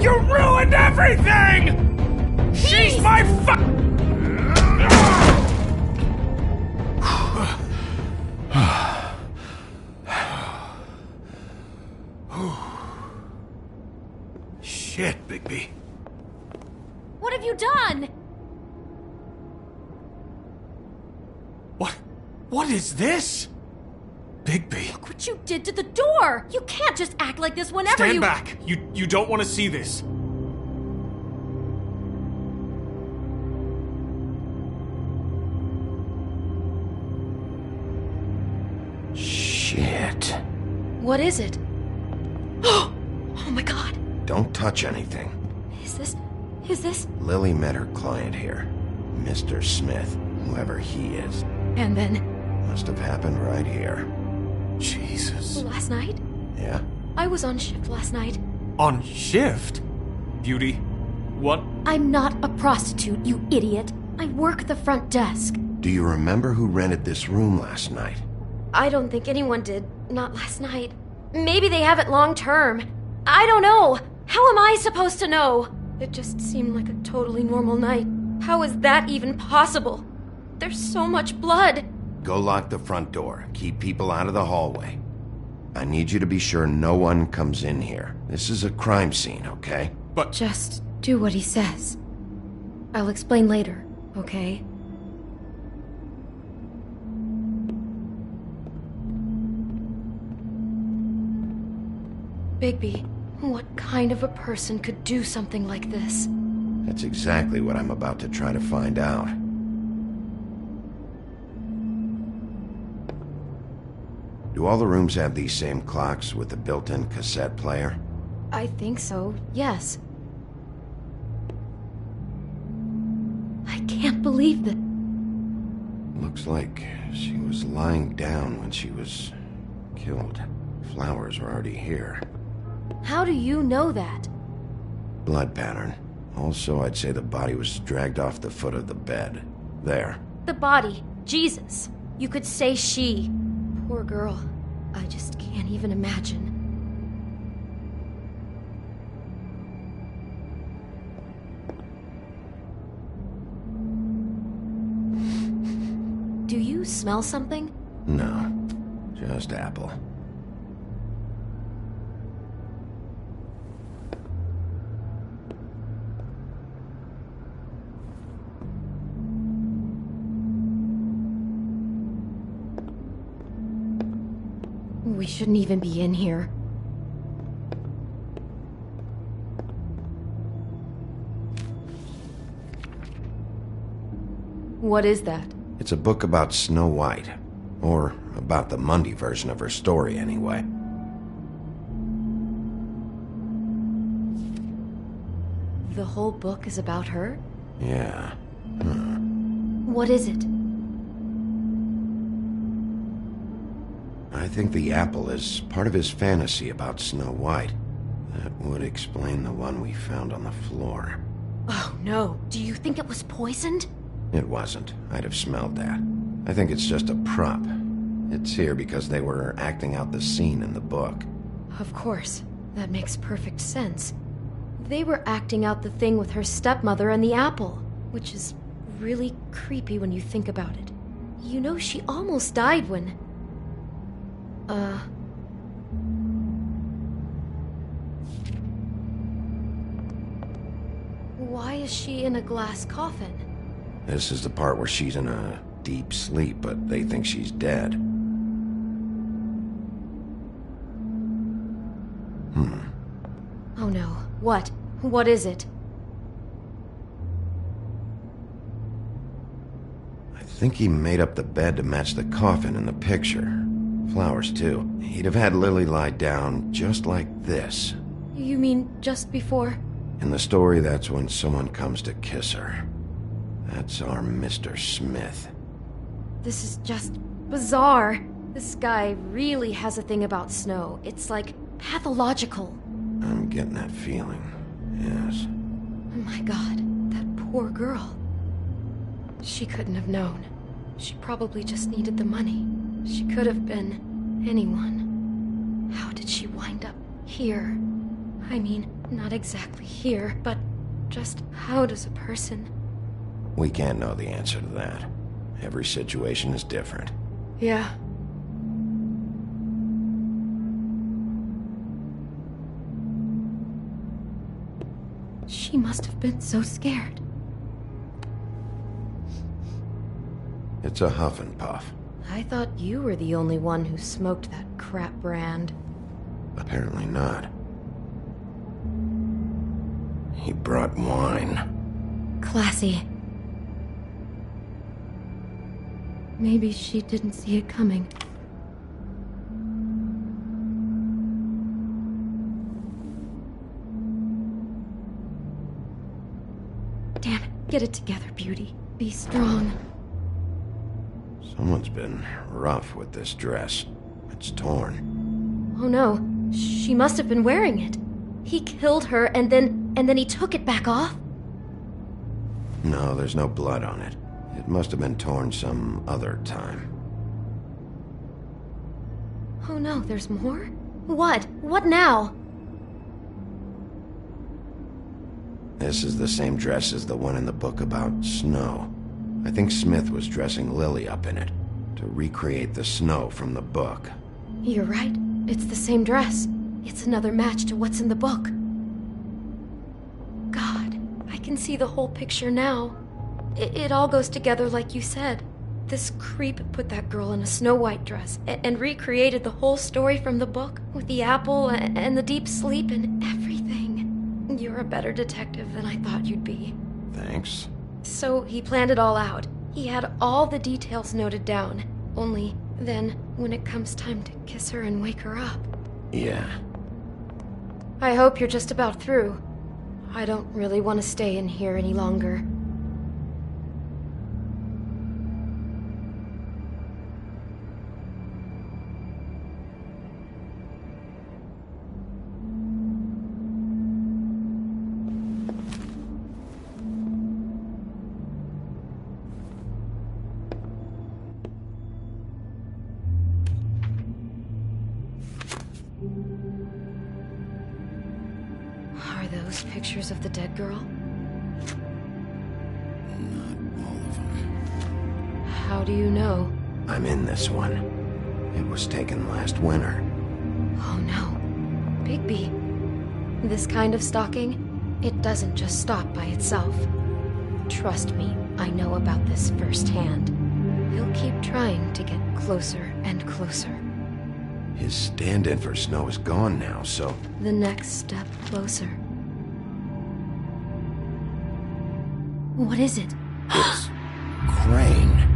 You ruined everything! She's my Shit, Bigby. What have you done? What is this? Bigby. Look what you did to the door! You can't just act like this whenever Stand you- back! You don't want to see this. Shit. What is it? Oh my god. Don't touch anything. Is this? Lily met her client here. Mr. Smith, whoever he is. And then? Must have happened right here. Jesus. Last night? Yeah? I was on shift last night. On shift? Beauty, what? I'm not a prostitute, you idiot. I work the front desk. Do you remember who rented this room last night? I don't think anyone did. Not last night. Maybe they have it long term. I don't know. How am I supposed to know? It just seemed like a totally normal night. How is that even possible? There's so much blood. Go lock the front door. Keep people out of the hallway. I need you to be sure no one comes in here. This is a crime scene, okay? But... Just do what he says. I'll explain later, okay? Bigby, what kind of a person could do something like this? That's exactly what I'm about to try to find out. Do all the rooms have these same clocks with the built-in cassette player? I think so, yes. I can't believe that... Looks like she was lying down when she was killed. Flowers were already here. How do you know that? Blood pattern. Also, I'd say the body was dragged off the foot of the bed. There. The body. Jesus. You could say she. Poor girl. I just can't even imagine. Do you smell something? No. Just apple. We shouldn't even be in here. What is that? It's a book about Snow White. Or about the Mundy version of her story, anyway. The whole book is about her? Yeah. What is it? I think the apple is part of his fantasy about Snow White. That would explain the one we found on the floor. Oh no, do you think it was poisoned? It wasn't. I'd have smelled that. I think it's just a prop. It's here because they were acting out the scene in the book. Of course. That makes perfect sense. They were acting out the thing with her stepmother and the apple, which is really creepy when you think about it. You know, she almost died when... Why is she in a glass coffin? This is the part where she's in a deep sleep, but they think she's dead. Oh no. What? What is it? I think he made up the bed to match the coffin in the picture. Flowers, too. He'd have had Lily lie down just like this. You mean just before? In the story, that's when someone comes to kiss her. That's our Mr. Smith. This is just bizarre. This guy really has a thing about Snow. It's like pathological. I'm getting that feeling, yes. Oh my god, that poor girl. She couldn't have known. She probably just needed the money. She could have been anyone. How did she wind up here? I mean, not exactly here, but just how does a person... We can't know the answer to that. Every situation is different. Yeah. She must have been so scared. It's a huff and puff. I thought you were the only one who smoked that crap brand. Apparently not. He brought wine. Classy. Maybe she didn't see it coming. Damn it. Get it together, Beauty. Be strong. Someone's been rough with this dress. It's torn. Oh no. She must have been wearing it. He killed her and then he took it back off? No, there's no blood on it. It must have been torn some other time. Oh no, there's more? What? What now? This is the same dress as the one in the book about Snow. I think Smith was dressing Lily up in it, to recreate the Snow from the book. You're right. It's the same dress. It's another match to what's in the book. God, I can see the whole picture now. It all goes together like you said. This creep put that girl in a Snow White dress and recreated the whole story from the book with the apple and the deep sleep and everything. You're a better detective than I thought you'd be. Thanks. So he planned it all out. He had all the details noted down. Only then, when it comes time to kiss her and wake her up. Yeah. I hope you're just about through. I don't really want to stay in here any longer. Are those pictures of the dead girl? Not all of them. How do you know? I'm in this one. It was taken last winter. Oh no. Bigby. This kind of stalking, it doesn't just stop by itself. Trust me, I know about this firsthand. He'll keep trying to get closer and closer. His stand-in for Snow is gone now, so... The next step closer. What is it? It's... Crane.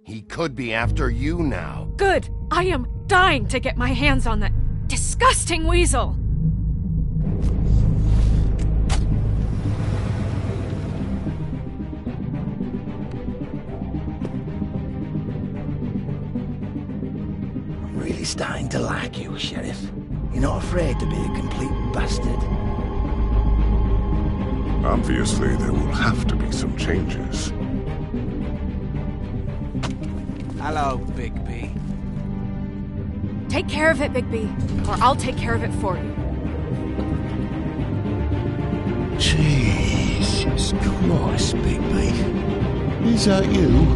He could be after you now. Good! I am dying to get my hands on that disgusting weasel! I'm really starting to like you, Sheriff. You're not afraid to be a complete bastard. Obviously, there will have to be some changes. Hello, Bigby. Take care of it, Bigby, or I'll take care of it for you. Jesus Christ, Bigby. Is that you?